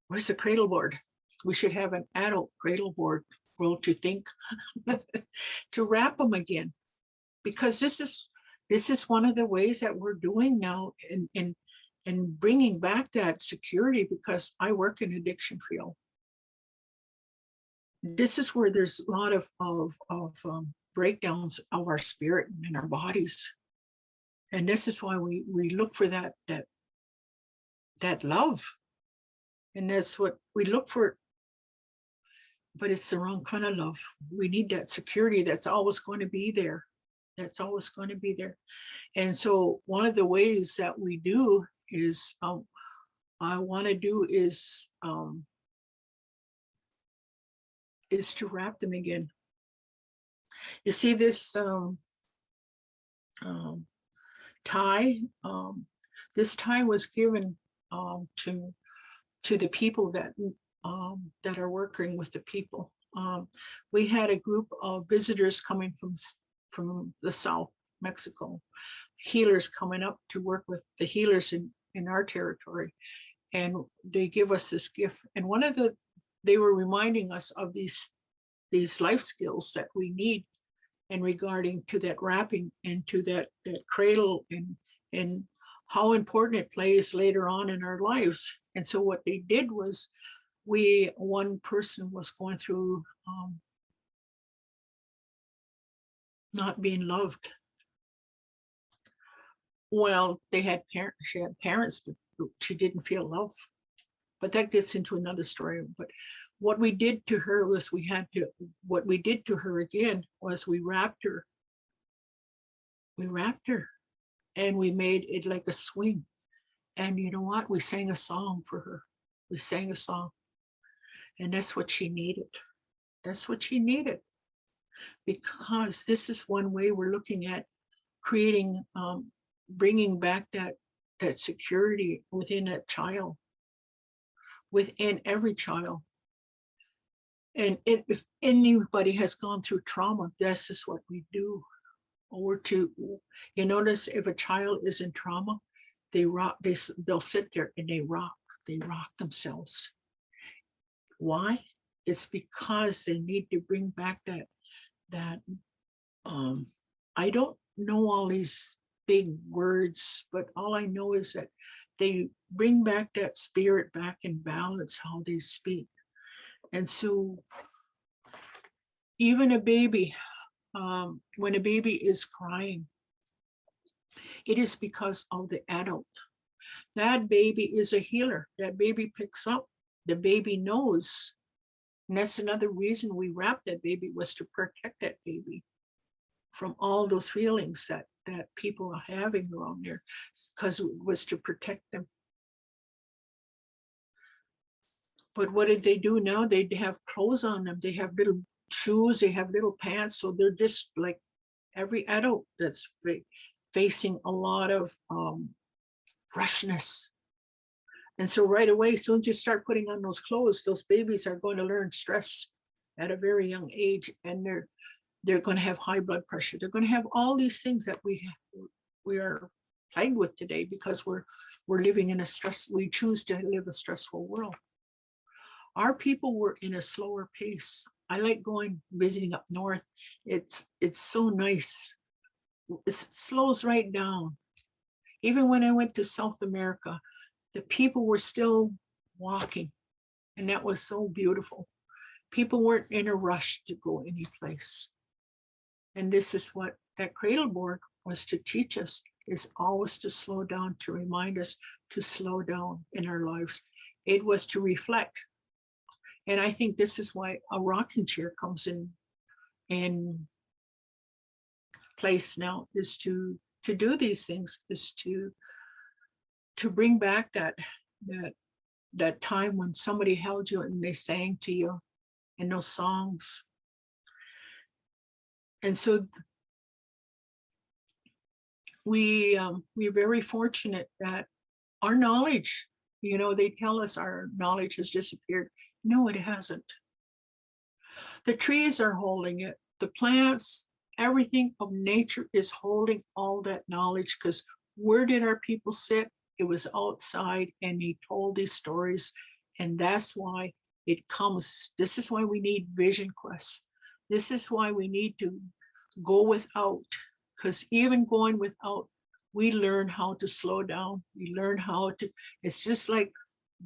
where's the cradle board? We should have an adult cradle board, to think, to wrap them again, because this is one of the ways that we're doing now in and bringing back that security, because I work in addiction field. This is where there's a lot of breakdowns of our spirit and our bodies. And this is why we look for that love. And that's what we look for. But it's the wrong kind of love. We need that security that's always going to be there. That's always going to be there. And so one of the ways that we do is, I want to do is to wrap them again. You see this tie? This tie was given to the people that are working with the people. We had a group of visitors coming from the South, Mexico, healers coming up to work with the healers in our territory, and they give us this gift. And they were reminding us of these life skills that we need, and regarding to that wrapping and to that cradle, and how important it plays later on in our lives. And so what they did was, one person was going through not being loved. Well, she had parents, but she didn't feel love. But that gets into another story. But what we did to her was, what we did to her again was we wrapped her. We wrapped her, and we made it like a swing. And you know what? We sang a song for her. We sang a song. And that's what she needed. That's what she needed. Because this is one way we're looking at creating, bringing back that security within that child, within every child. And if anybody has gone through trauma, this is what we do. You notice if a child is in trauma, they'll sit there and they rock themselves. Why? It's because they need to bring back that I don't know all these big words, but all I know is that they bring back that spirit back in balance, how they speak. And so even a baby, when a baby is crying, it is because of the adult. That baby is a healer. That baby picks up. The baby knows. And that's another reason we wrapped that baby, was to protect that baby from all those feelings that people are having around there, because it was to protect them. But what did they do now? They have clothes on them. They have little shoes. They have little pants. So they're just like every adult that's facing a lot of rushness. And so right away, as soon as you start putting on those clothes, those babies are going to learn stress at a very young age, and they're going to have high blood pressure. They're going to have all these things that we are plagued with today, because we're living in we choose to live a stressful world. Our people were in a slower pace. I like visiting up north. It's so nice. It slows right down. Even when I went to South America, the people were still walking, and that was so beautiful. People weren't in a rush to go any place. And this is what that Cradleboard was to teach us, is always to slow down, to remind us to slow down in our lives. It was to reflect. And I think this is why a rocking chair comes in place now, is to do these things, is to bring back that time when somebody held you and they sang to you in those songs. And so we're very fortunate that our knowledge, they tell us our knowledge has disappeared. No, it hasn't. The trees are holding it. The plants, everything of nature is holding all that knowledge, because where did our people sit? It was outside, and he told these stories. And that's why it comes. This is why we need vision quests. This is why we need to go without, because even going without we learn how to slow down. We learn how to, it's just like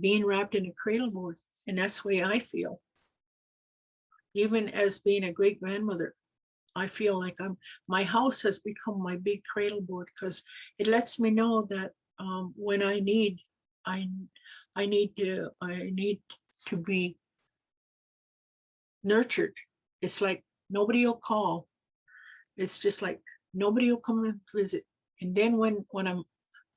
being wrapped in a cradle board. And that's the way I feel. Even as being a great grandmother, I feel like my house has become my big cradle board, because it lets me know that when I need to be nurtured. It's like nobody will call. It's just like nobody will come and visit. And then when I'm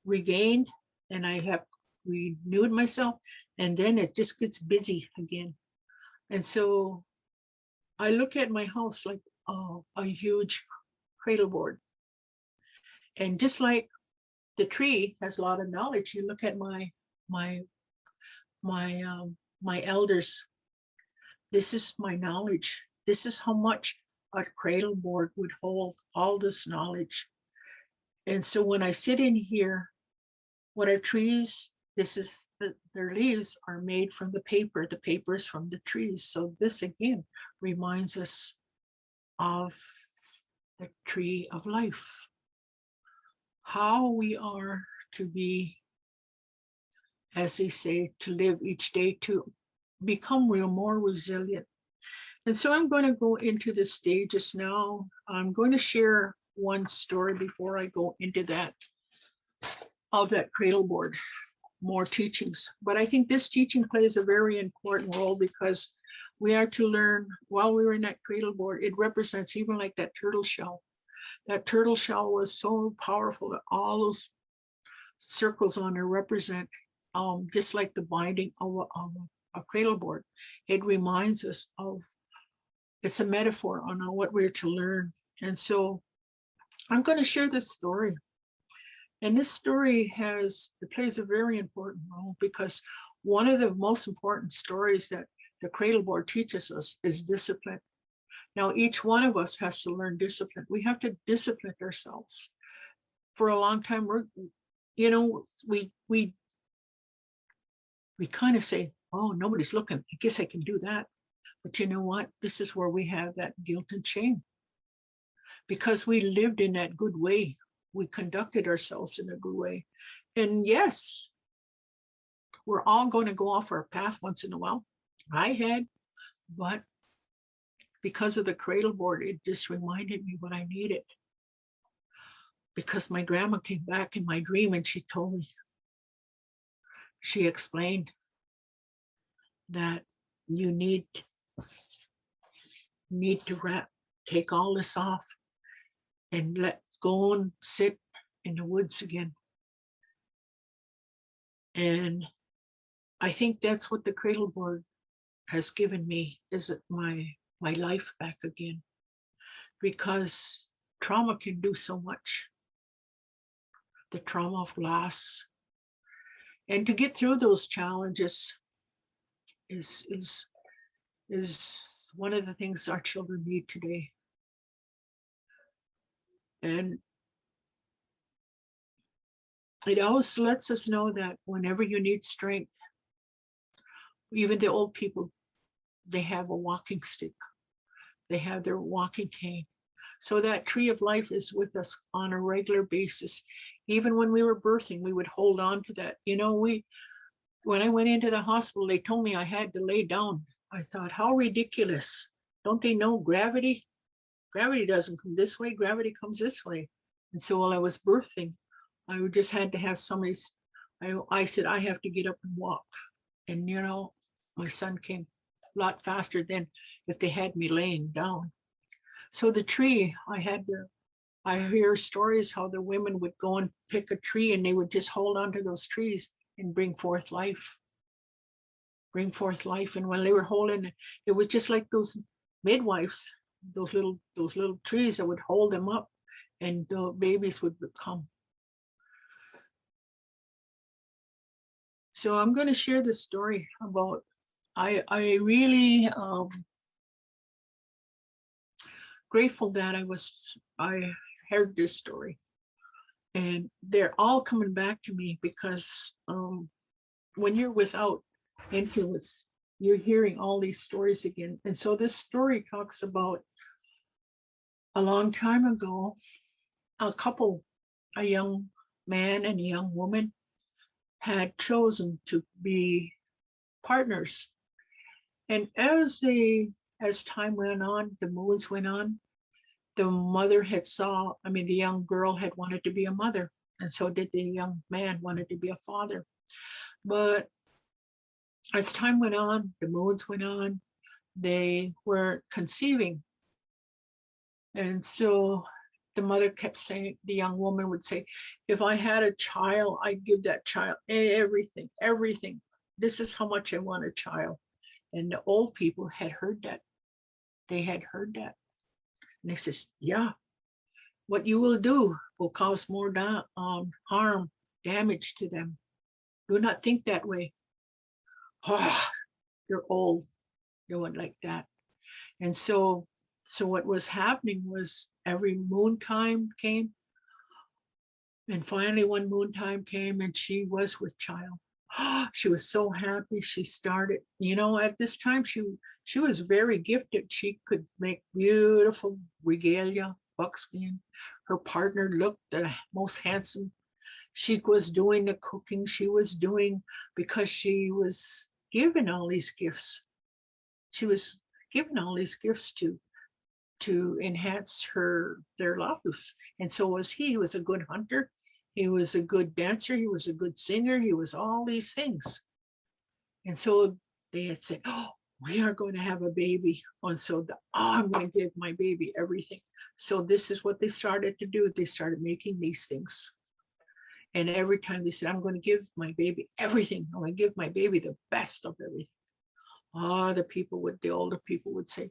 regained and I have renewed myself, and then it just gets busy again. And so I look at my house like a huge cradle board. And just like the tree has a lot of knowledge, you look at my elders. This is my knowledge. This is how much a cradle board would hold, all this knowledge. And so when I sit in here, what are trees? Their leaves are made from the paper. The paper is from the trees. So this again reminds us of the tree of life. How we are to be, as they say, to live each day to become more resilient. And so I'm going to go into the stages now. I'm going to share one story before I go into that, of that cradle board, more teachings. But I think this teaching plays a very important role, because we are to learn while we were in that cradle board. It represents, even like that turtle shell. That turtle shell was so powerful that all those circles on there represent, just like the binding of a cradle board. It reminds us of, it's a metaphor on what we're to learn. And so I'm going to share this story. And this story plays a very important role, because one of the most important stories that the cradle board teaches us is discipline. Now, each one of us has to learn discipline. We have to discipline ourselves. For a long time, we kind of say, oh, nobody's looking, I guess I can do that. But you know what? This is where we have that guilt and shame, because we lived in that good way. We conducted ourselves in a good way. And yes, we're all going to go off our path once in a while. I had, but because of the cradle board, it just reminded me what I needed. Because my grandma came back in my dream and she told me, she explained that you need to take all this off and let's go and sit in the woods again. And I think that's what the cradle board has given me, is my life back again, because trauma can do so much. The trauma of loss, and to get through those challenges is one of the things our children need today. And it also lets us know that whenever you need strength, even the old people, they have a walking stick. They have their walking cane. So that tree of life is with us on a regular basis. Even when we were birthing, we would hold on to that. When I went into the hospital, they told me I had to lay down. I thought, how ridiculous. Don't they know gravity? Gravity doesn't come this way, gravity comes this way. And so while I was birthing, I just had to have somebody, I said, I have to get up and walk. And my son came a lot faster than if they had me laying down. So the tree, I hear stories how the women would go and pick a tree and they would just hold on to those trees and bring forth life. Bring forth life. And when they were holding it, it was just like those midwives, those little trees that would hold them up, and the babies would come. So I'm going to share this story about, I really grateful that I heard this story, and they're all coming back to me, because when you're without influence, you're hearing all these stories again. And so this story talks about a long time ago, a young man and a young woman had chosen to be partners. And as time went on, the moons went on, the mother had the young girl had wanted to be a mother, and so did the young man wanted to be a father. But as time went on, the moons went on, they were conceiving. And so the mother kept saying, the young woman would say, if I had a child, I'd give that child everything, everything. This is how much I want a child. And the old people had heard that. They had heard that. And they says, yeah, what you will do will cause more harm, damage to them. Do not think that way. Oh, you're old. You went like that. And so what was happening was every moon time came. And finally one moon time came and she was with child. She was so happy. She started, at this time, she was very gifted. She could make beautiful regalia, buckskin. Her partner looked the most handsome. She was doing the cooking. She was doing, because she was given all these gifts. She was given all these gifts to enhance their lives. And so was he. He was a good hunter. He was a good dancer. He was a good singer. He was all these things. And so they had said, oh, we are going to have a baby. And so I'm going to give my baby everything. So this is what they started to do. They started making these things. And every time they said, I'm going to give my baby everything. I'm going to give my baby the best of everything. The older people would say,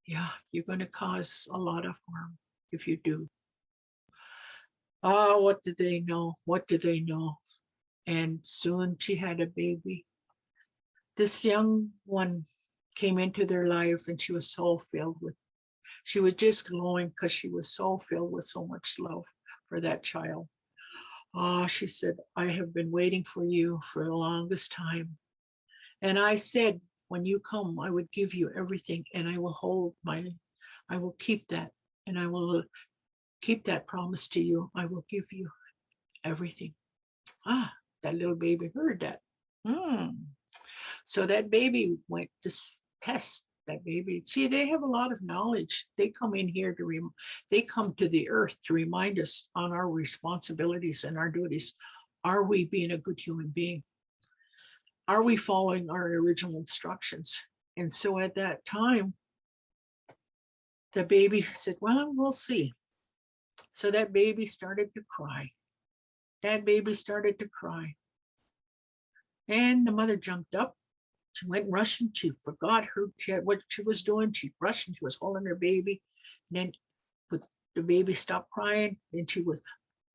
yeah, you're going to cause a lot of harm if you do. Oh, what did they know? What did they know? And soon she had a baby. This young one came into their life and she was she was just glowing because she was so filled with so much love for that child. Oh, she said, I have been waiting for you for the longest time. And I said, when you come, I would give you everything and I will keep that, and I will keep that promise to you. I will give you everything. That little baby heard that. So that baby went to test that baby. See, they have a lot of knowledge. They come in here they come to the earth to remind us on our responsibilities and our duties. Are we being a good human being? Are we following our original instructions? And so at that time, the baby said, well, we'll see. So that baby started to cry. And the mother jumped up. She went rushing. She forgot what she was doing. She rushed and she was holding her baby. And then the baby stopped crying. Then she was,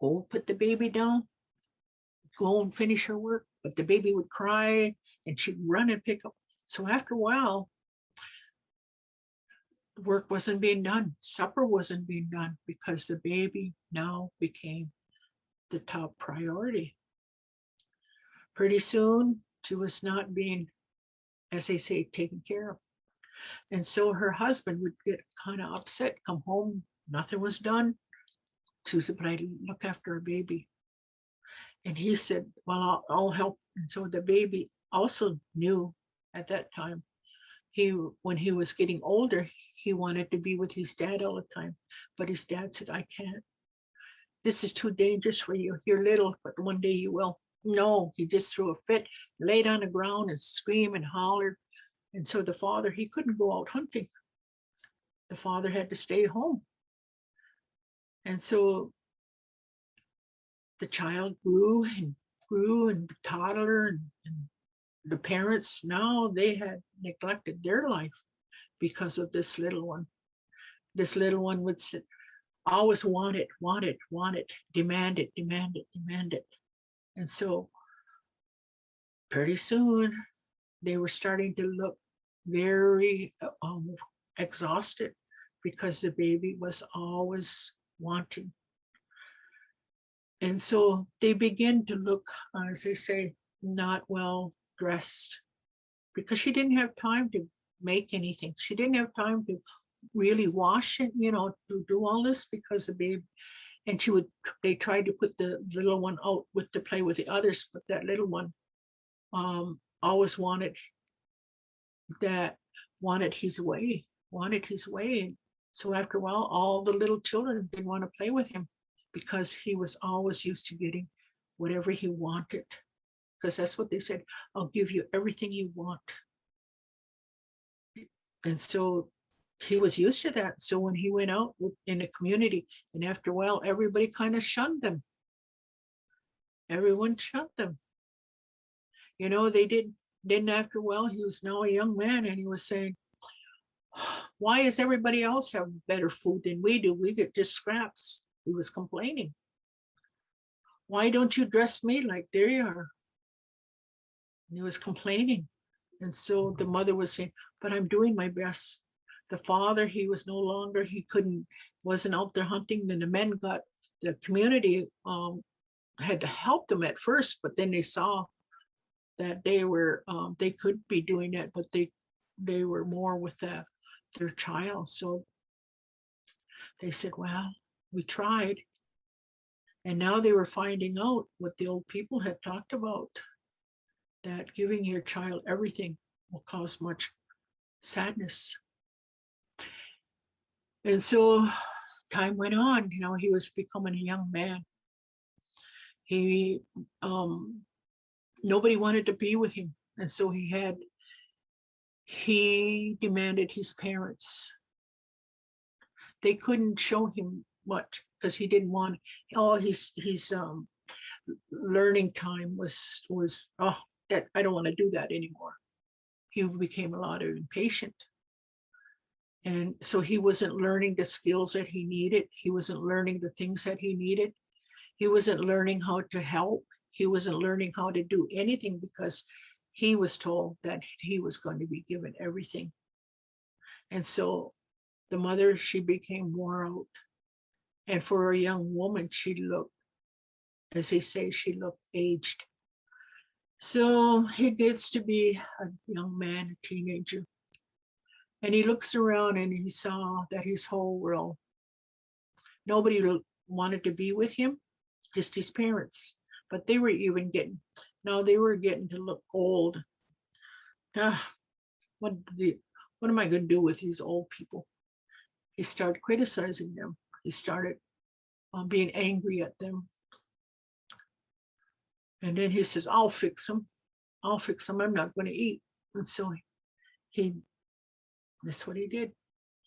go put the baby down, go and finish her work. But the baby would cry and she'd run and pick up. So after a while, work wasn't being done. Supper wasn't being done because the baby now became the top priority. Pretty soon, she was not being, as they say, taken care of. And so her husband would get kind of upset, come home, nothing was done. She said, but I didn't look after a baby. And he said, well, I'll help. And so the baby also knew at that time, when he was getting older, he wanted to be with his dad all the time. But his dad said, I can't. This is too dangerous for you. You're little, but one day you will. No, he just threw a fit, laid on the ground and screamed and hollered. And so the father, he couldn't go out hunting. The father had to stay home. And so the child grew and toddler, and the parents, now they had neglected their life because of this little one. This little one would sit, always want it, demand it. And so pretty soon they were starting to look very exhausted because the baby was always wanting. And so they begin to look, as they say, not well dressed, because she didn't have time to make anything. She didn't have time to really wash it, to do all this because the baby. and they tried to put the little one out to play with the others, but that little one always wanted his way, And so after a while, all the little children didn't want to play with him because he was always used to getting whatever he wanted. Because that's what they said, I'll give you everything you want. And so he was used to that. So when he went out in the community, and after a while, everybody kind of shunned them. Everyone shunned them. You know, they did. Then after a while, he was now a young man, and he was saying, why is everybody else have better food than we do? We get just scraps. He was complaining. Why don't you dress me like they are? And he was complaining. And so the mother was saying, but I'm doing my best. The father, he was no longer, wasn't out there hunting. Then the community had to help them at first, but then they saw that they could be doing that, but they were more with their child. So they said, well, we tried. And now they were finding out what the old people had talked about, that giving your child everything will cause much sadness. And so time went on, you know, he was becoming a young man. Nobody wanted to be with him. And so he demanded his parents. They couldn't show him much because he didn't want, his learning time was that I don't want to do that anymore. He became a lot of impatient. And so he wasn't learning the skills that he needed. He wasn't learning the things that he needed. He wasn't learning how to help. He wasn't learning how to do anything because he was told that he was going to be given everything. And so the mother, she became wore out. And for a young woman, she looked, as they say, she looked aged. So he gets to be a young man, a teenager. And he looks around and he saw that his whole world, nobody wanted to be with him, just his parents. But they were even getting to look old. What am I going to do with these old people? He started criticizing them. He started being angry at them. And then he says, I'll fix them. I'm not going to eat. And so that's what he did.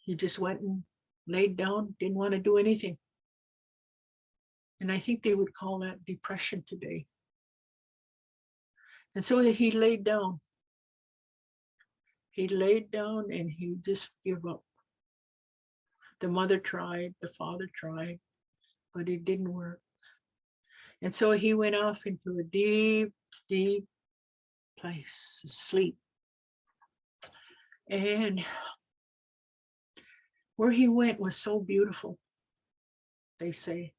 He just went and laid down, didn't want to do anything. And I think they would call that depression today. And so he laid down. He laid down and he just gave up. The mother tried, the father tried, but it didn't work. And so he went off into a deep, deep place, sleep. And where he went was so beautiful, they say.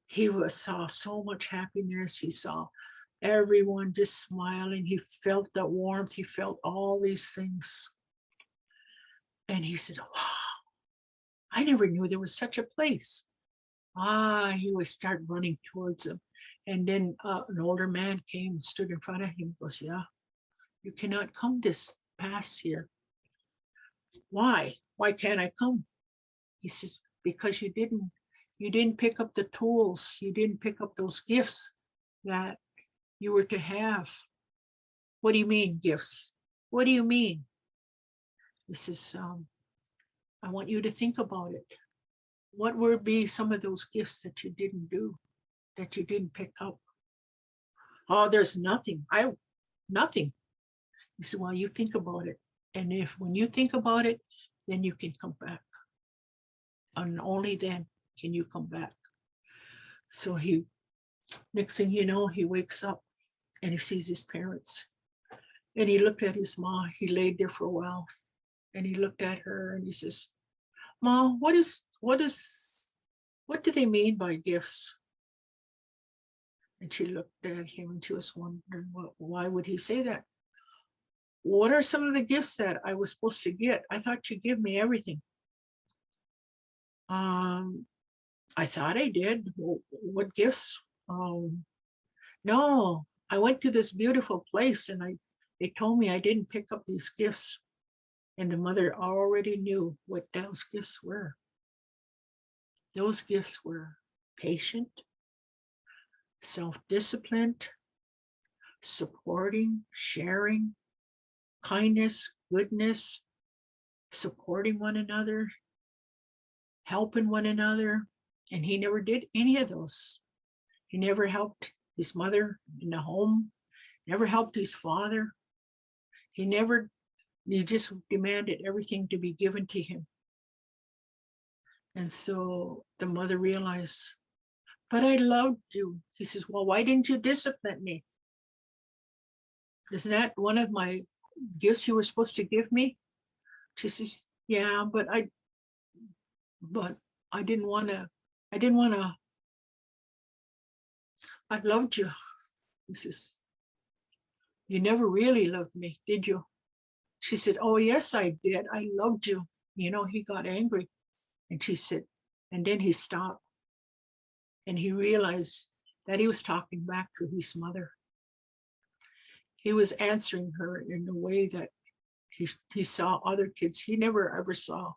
He saw so much happiness. He saw everyone just smiling. He felt that warmth. He felt all these things. And he said, wow, I never knew there was such a place. He would start running towards him. And then an older man came and stood in front of him. He goes, yeah, you cannot come this past here. Why? Why can't I come? He says, because you didn't pick up the tools. You didn't pick up those gifts that you were to have. What do you mean, gifts? What do you mean? He says, I want you to think about it. What would be some of those gifts that you didn't do, that you didn't pick up? Oh, there's nothing. Nothing. He said, well, you think about it. And when you think about it, then you can come back. And only then can you come back. So next thing you know, he wakes up and he sees his parents. And he looked at his mom. He laid there for a while. And he looked at her and he says, Mom, what do they mean by gifts? And she looked at him and she was wondering, why would he say that? What are some of the gifts that I was supposed to get? I thought you give me everything. I thought I did. What gifts? No, I went to this beautiful place and they told me I didn't pick up these gifts. And the mother already knew what those gifts were. Those gifts were patient, self-disciplined, supporting, sharing, kindness, goodness, supporting one another, helping one another. And he never did any of those. He never helped his mother in the home, never helped his father. He just demanded everything to be given to him. And so the mother realized, but I loved you. He says, well, why didn't you discipline me? Isn't that one of my gifts you were supposed to give me? She says, yeah, but I didn't want to, I loved you. He says, you never really loved me, did you? She said, oh, yes, I did. I loved you. You know, he got angry. And she said, and then he stopped. And he realized that he was talking back to his mother. He was answering her in a way that he saw other kids. He never ever saw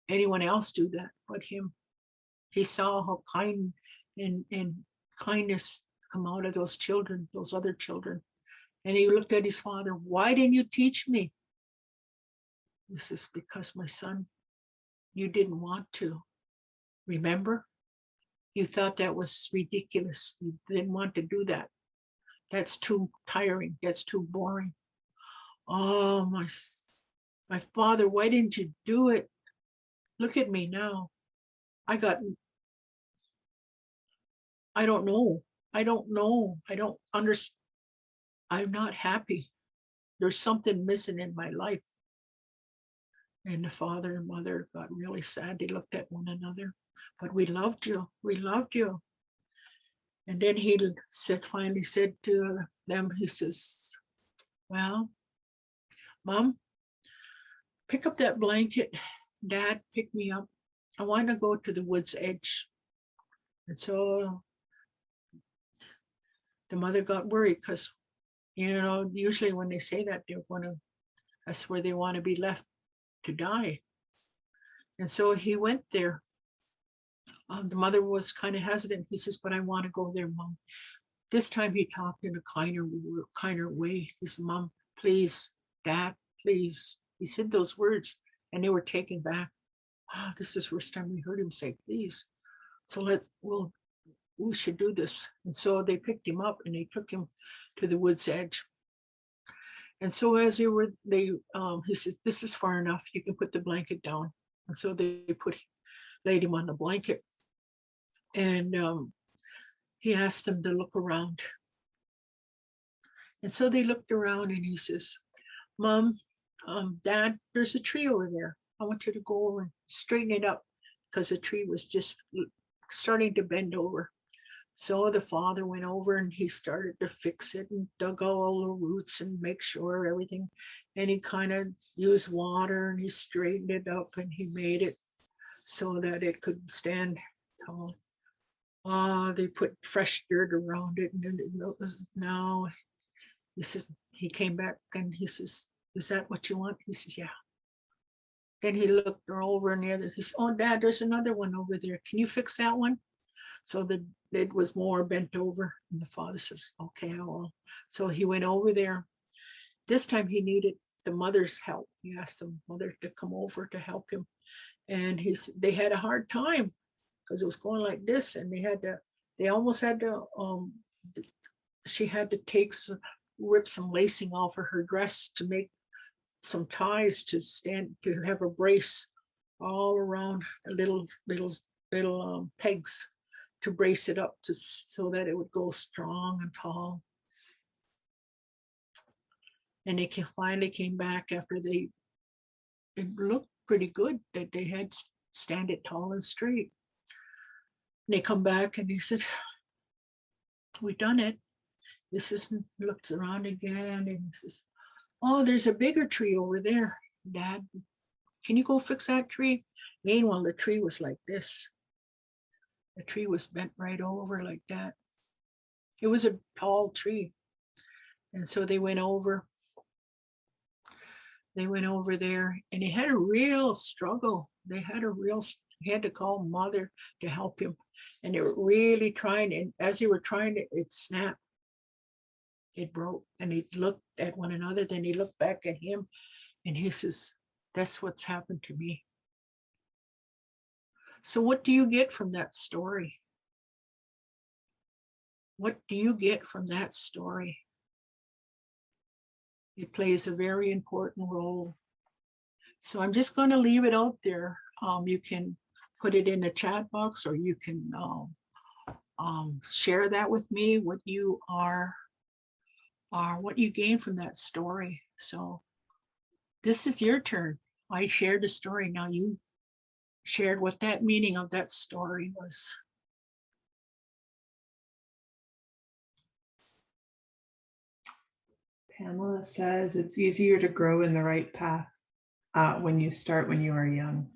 anyone else do that but him. He saw how kind and kindness come out of those children, those other children. And he looked at his father, why didn't you teach me? This is because, my son, you didn't want to. Remember? You thought that was ridiculous. You didn't want to do that. That's too tiring. That's too boring. Oh, my father, why didn't you do it? Look at me now. I don't know. I don't understand. I'm not happy. There's something missing in my life. And the father and mother got really sad. They looked at one another. But we loved you. We loved you. And then he finally said to them, he says, well, Mom, pick up that blanket. Dad, pick me up. I want to go to the woods edge. And so the mother got worried because, you know, usually when they say that, that's where they want to be left to die. And so he went there. The mother was kind of hesitant. He says, but I want to go there, Mom. This time he talked in a kinder way. He said, Mom, please, Dad, please. He said those words and they were taken back. Oh, this is the first time we heard him say, please. So we should do this. And so they picked him up and they took him to the woods edge. And so as he said, this is far enough. You can put the blanket down. And so they laid him on the blanket. And he asked them to look around. And so they looked around and he says, Mom, Dad, there's a tree over there. I want you to go over and straighten it up because the tree was just starting to bend over. So the father went over and he started to fix it and dug all the roots and make sure everything. And he kind of used water and he straightened it up and he made it so that it could stand tall. They put fresh dirt around it. And now he came back and he says, is that what you want? He says, yeah. Then he looked over and the other, he said, oh, Dad, there's another one over there. Can you fix that one? So it was more bent over. And the father says, okay, I will. So he went over there. This time he needed the mother's help. He asked the mother to come over to help him. And they had a hard time because it was going like this. And they almost had to, she had to rip some lacing off of her dress to make some ties to have a brace all around little pegs to brace it up so that it would go strong and tall. And they finally came back after it looked pretty good that they had stand it tall and straight. And they come back and he said, we've done it. This isn't, looks around again and he says, oh, there's a bigger tree over there, Dad. Can you go fix that tree? Meanwhile, the tree was like this. The tree was bent right over like that. It was a tall tree. And so they went over there, and he had a real struggle. He had to call mother to help him. And they were really trying, and as they were trying to, it snapped. It broke, and he looked at one another, then he looked back at him, and he says, that's what's happened to me. So what do you get from that story? What do you get from that story? It plays a very important role. So I'm just going to leave it out there. You can put it in the chat box, or you can share that with me, what you what you gain from that story. So this is your turn. I shared the story. Now you shared what that meaning of that story was. Pamela says it's easier to grow in the right path when you start when you are young.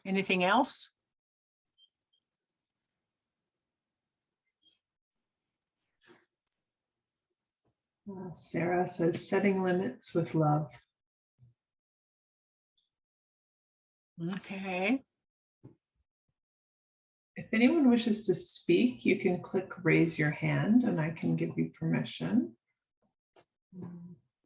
Anything else? Sarah says setting limits with love. Okay. If anyone wishes to speak, you can click raise your hand and I can give you permission.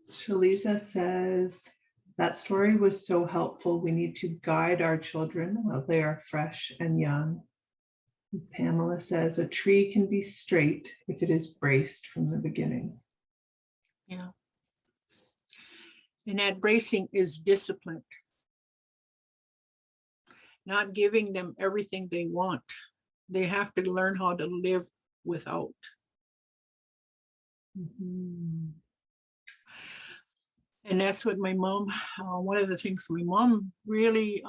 Shaliza says, that story was so helpful. We need to guide our children while they are fresh and young. Pamela says, a tree can be straight if it is braced from the beginning. Yeah. And that bracing is discipline. Not giving them everything they want. They have to learn how to live without. And that's what my mom, one of the things my mom really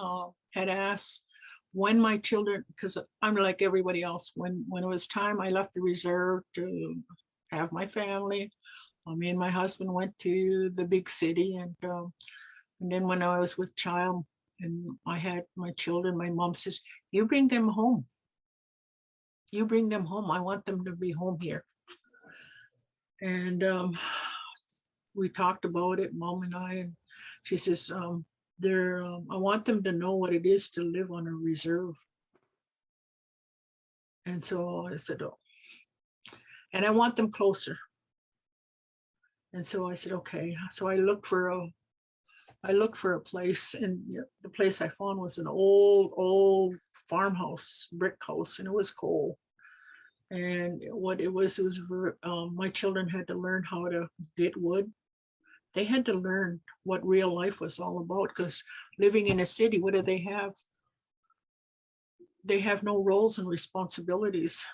had asked when my children, because I'm like everybody else, when it was time, I left the reserve to have my family. Me and my husband went to the big city, and then when I was with child and I had my children, my mom says, you bring them home. You bring them home. I want them to be home here. And we talked about it, Mom and I, and she says, I want them to know what it is to live on a reserve. And so I said, oh, and I want them closer. And so I said, okay. So I looked for a place, and the place I found was an old farmhouse, brick house, and it was cold. And what it was my children had to learn how to get wood. They had to learn what real life was all about, because living in a city, what do they have? They have no roles and responsibilities.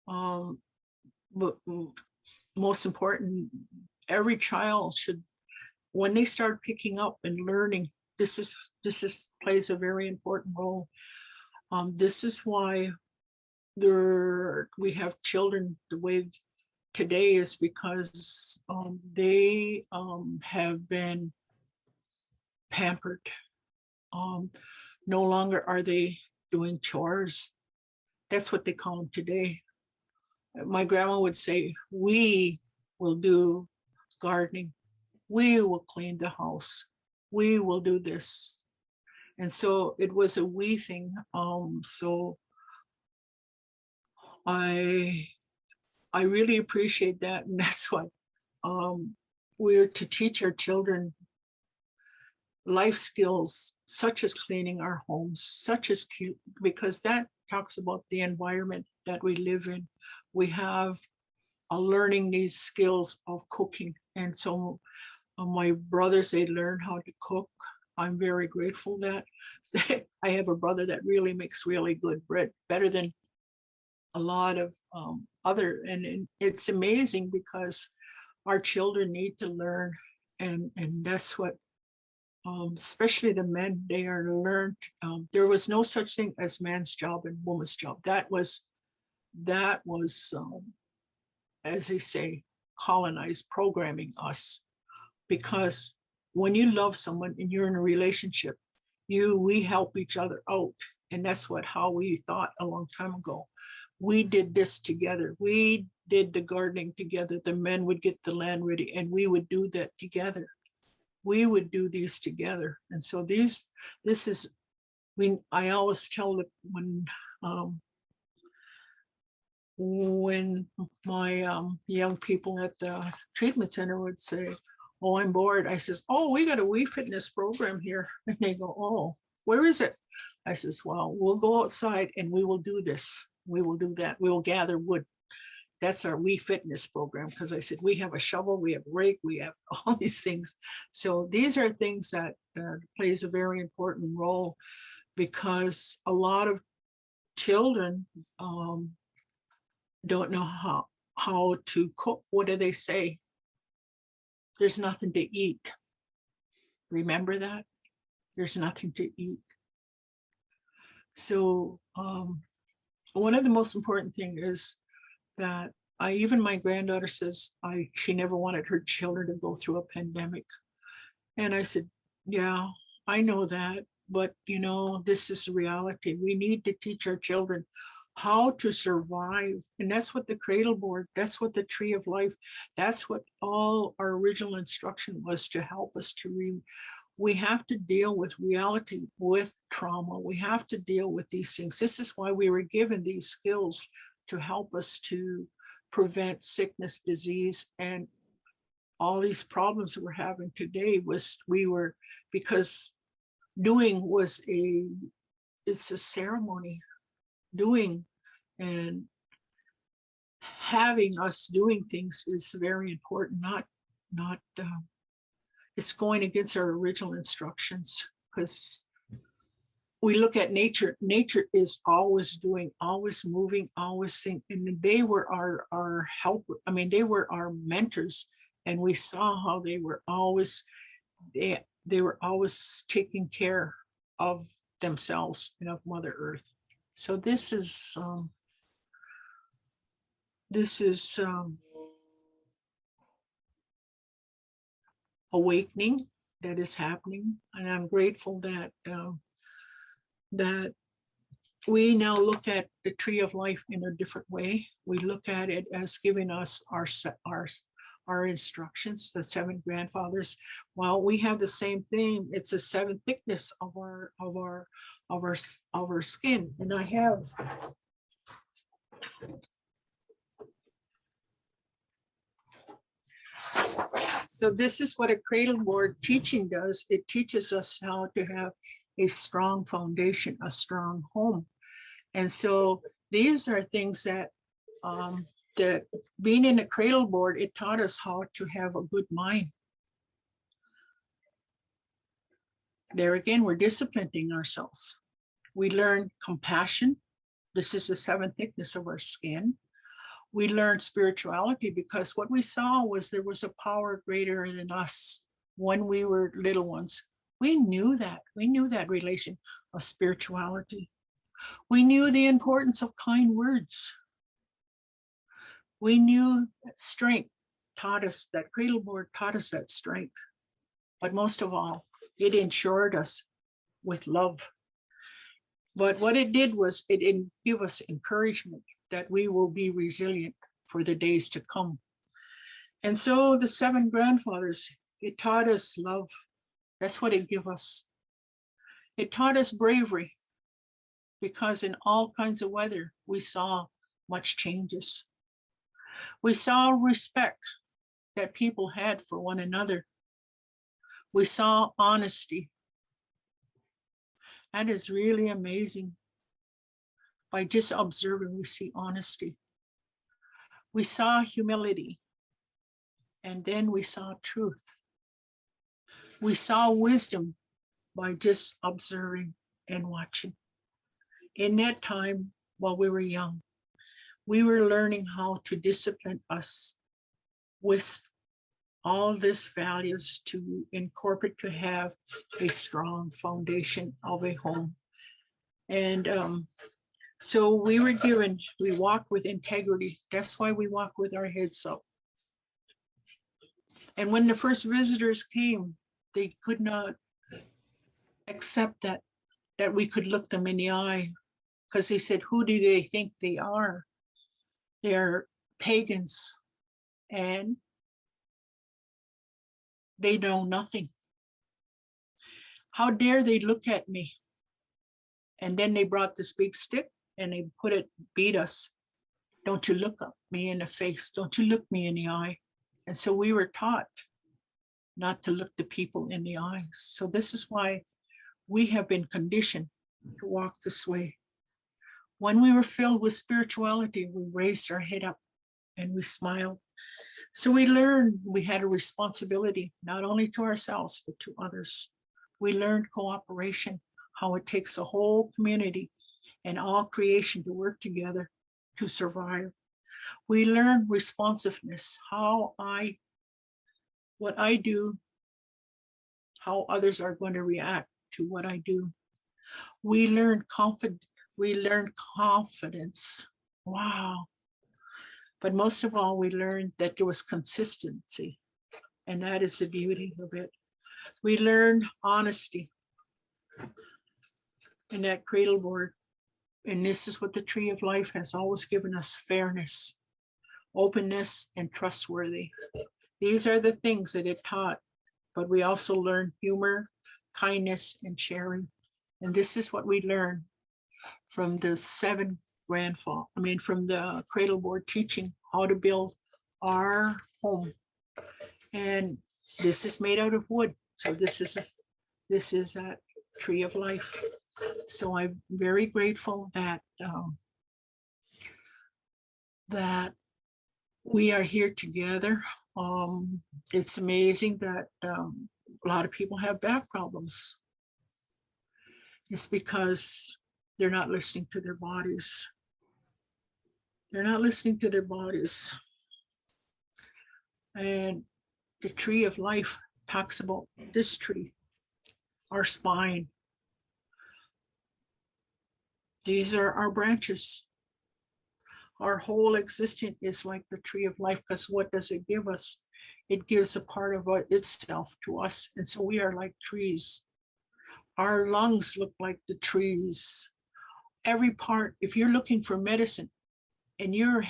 But most important, every child should, when they start picking up and learning, this plays a very important role. This is why we have children the way today, is because they have been pampered. No longer are they doing chores. That's what they call them today. My grandma would say, we will do gardening. We will clean the house. We will do this. And so it was a we thing. So I really appreciate that. And that's why we're to teach our children life skills, such as cleaning our homes, such as because that talks about the environment that we live in. We have learning these skills of cooking. And so my brothers, they learn how to cook. I'm very grateful that I have a brother that really makes really good bread, better than a lot of other, and it's amazing because our children need to learn, and that's what, especially the men, they are learned. There was no such thing as man's job and woman's job. That was as they say, colonized, programming us, because when you love someone and you're in a relationship, we help each other out. And that's how we thought a long time ago. We did this together. We did the gardening together. The men would get the land ready and we would do that together. We would do these together. And so this is, I always tell that when my young people at the treatment center would say, oh, I'm bored. I says, oh, we got a We Fitness program here. And they go, oh, where is it? I says, well, we'll go outside and we will do this. We will do that. We will gather wood. That's our We Fitness program. Because I said, we have a shovel, we have a rake, we have all these things. So these are things that plays a very important role, because a lot of children don't know how to cook. What do they say? There's nothing to eat. Remember that? There's nothing to eat. So one of the most important thing is that even my granddaughter says she never wanted her children to go through a pandemic. And I said, yeah, I know that, but this is reality. We need to teach our children how to survive. And that's what the Cradleboard, that's what the Tree of Life, that's what all our original instruction was, to help us to we have to deal with reality, with trauma. We have to deal with these things. This is why we were given these skills, to help us to prevent sickness, disease, and all these problems that we're having today. Because doing it's a ceremony. Doing and having us doing things is very important. Not it's going against our original instructions, because we look at nature. Nature is always doing, always moving, always thinking. And they were our helper. I mean, they were our mentors, and we saw how they were always taking care of themselves and of Mother Earth. So this is awakening that is happening, and I'm grateful that that we now look at the Tree of Life in a different way. We look at it as giving us our instructions, the 7 grandfathers. While we have the same thing, it's a 7 thickness of our skin. And I have so this is what a Cradleboard teaching does. It teaches us how to have a strong foundation, a strong home. And so these are things that that being in a Cradleboard, it taught us how to have a good mind. There again, we're disciplining ourselves. We learn compassion. This is the 7th thickness of our skin. We learned spirituality, because what we saw was there was a power greater than us when we were little ones. We knew that. We knew that relation of spirituality. We knew the importance of kind words. We knew that strength taught us, that Cradleboard taught us that strength. But most of all, it ensured us with love. But what it did was it didn't give us encouragement that we will be resilient for the days to come. And so the 7 grandfathers, it taught us love. That's what it gave us. It taught us bravery, because in all kinds of weather, we saw much changes. We saw respect that people had for one another. We saw honesty. That is really amazing. By just observing, we see honesty. We saw humility. And then we saw truth. We saw wisdom by just observing and watching. In that time, while we were young, we were learning how to discipline us with all these values to incorporate, to have a strong foundation of a home. And so we were given, we walk with integrity. That's why we walk with our heads up. And when the first visitors came, they could not accept that we could look them in the eye, because they said, who do they think they are? They're pagans and they know nothing. How dare they look at me? And then they brought this big stick and they beat us. Don't you look at me in the face. Don't you look me in the eye. And so we were taught not to look the people in the eyes. So this is why we have been conditioned to walk this way. When we were filled with spirituality, we raised our head up and we smiled. So we learned we had a responsibility, not only to ourselves, but to others. We learned cooperation, how it takes a whole community and all creation to work together to survive. We learned responsiveness, what I do, how others are going to react to what I do. We learned confidence. Wow. But most of all, we learned that there was consistency, and that is the beauty of it. We learned honesty in that Cradleboard, and this is what the Tree of Life has always given us: fairness, openness, and trustworthy. These are the things that it taught, but we also learned humor, kindness, and sharing. And this is what we learned from the from the Cradleboard teaching how to build our home. And this is made out of wood. So this is a Tree of Life. So I'm very grateful that that we are here together. It's amazing that a lot of people have back problems. It's because they're not listening to their bodies. They're not listening to their bodies. And the Tree of Life talks about this tree, our spine. These are our branches. Our whole existence is like the Tree of Life, because what does it give us? It gives a part of itself to us. And so we are like trees. Our lungs look like the trees. Every part, if you're looking for medicine and you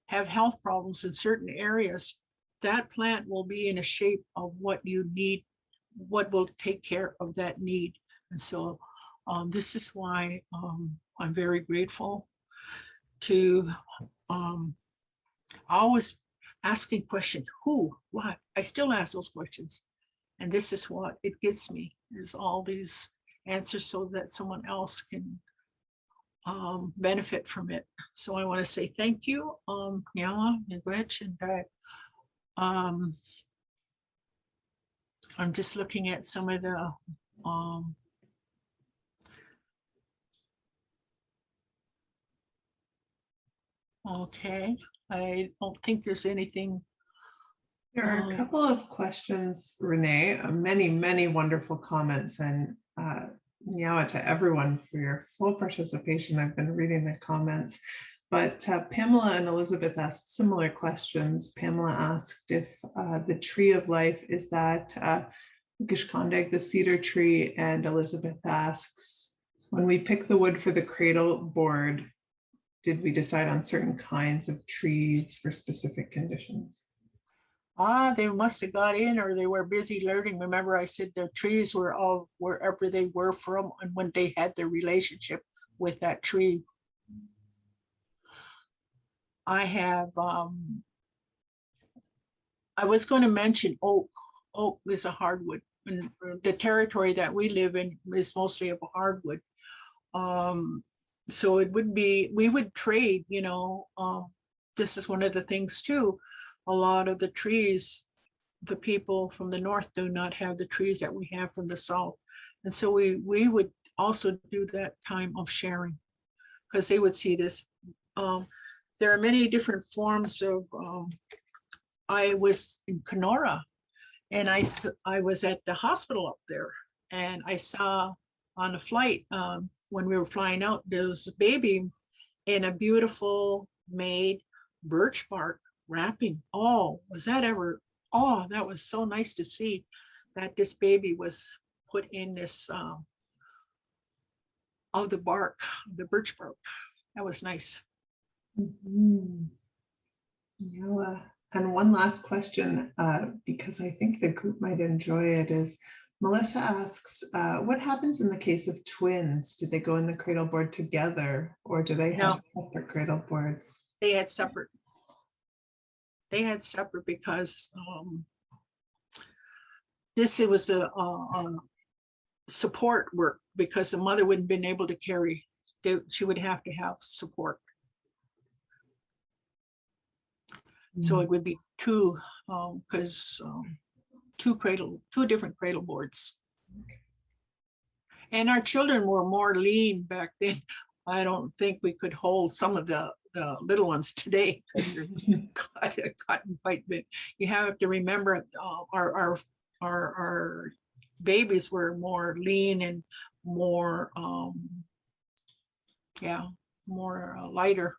have health problems in certain areas, that plant will be in a shape of what you need, what will take care of that need. And so this is why I'm very grateful to always asking questions, who, what? I still ask those questions. And this is what it gets me, is all these answers so that someone else can benefit from it. So I want to say thank you, Nyala, Miigwech, and I'm just looking at some of the okay, I don't think there's anything. There are a couple of questions, Renee, many wonderful comments, and Nyawa to everyone for your full participation. I've been reading the comments, but Pamela and Elizabeth asked similar questions. Pamela asked if the Tree of Life is that Gishkandeg, the cedar tree, and Elizabeth asks, when we pick the wood for the Cradleboard, did we decide on certain kinds of trees for specific conditions? They must have got in, or they were busy learning. Remember, I said their trees were all wherever they were from and when they had their relationship with that tree. I have, I was going to mention oak. Oak is a hardwood. And the territory that we live in is mostly of hardwood. So it would be, we would trade, you know, this is one of the things too. A lot of the trees, the people from the north do not have the trees that we have from the south. And so we would also do that time of sharing, because they would see this. There are many different forms of, I was in Kenora, and I was at the hospital up there, and I saw on a flight, when we were flying out, there was a baby in a beautiful made birch bark wrapping. Oh, was that ever, oh, that was so nice to see that this baby was put in this of the bark, the birch bark. That was nice. Mhm. Yeah. And one last question, because I think the group might enjoy it, is Melissa asks, what happens in the case of twins? Do they go in the cradle board together, or do they have No, separate cradle boards? they had separate. They had separate because it was a support work, because the mother wouldn't been able to carry. She would have to have support. So it would be two, because two different cradle boards. And our children were more lean back then. I don't think we could hold some of the little ones today, because they're gotten quite big. You have to remember, our babies were more lean and more, more lighter.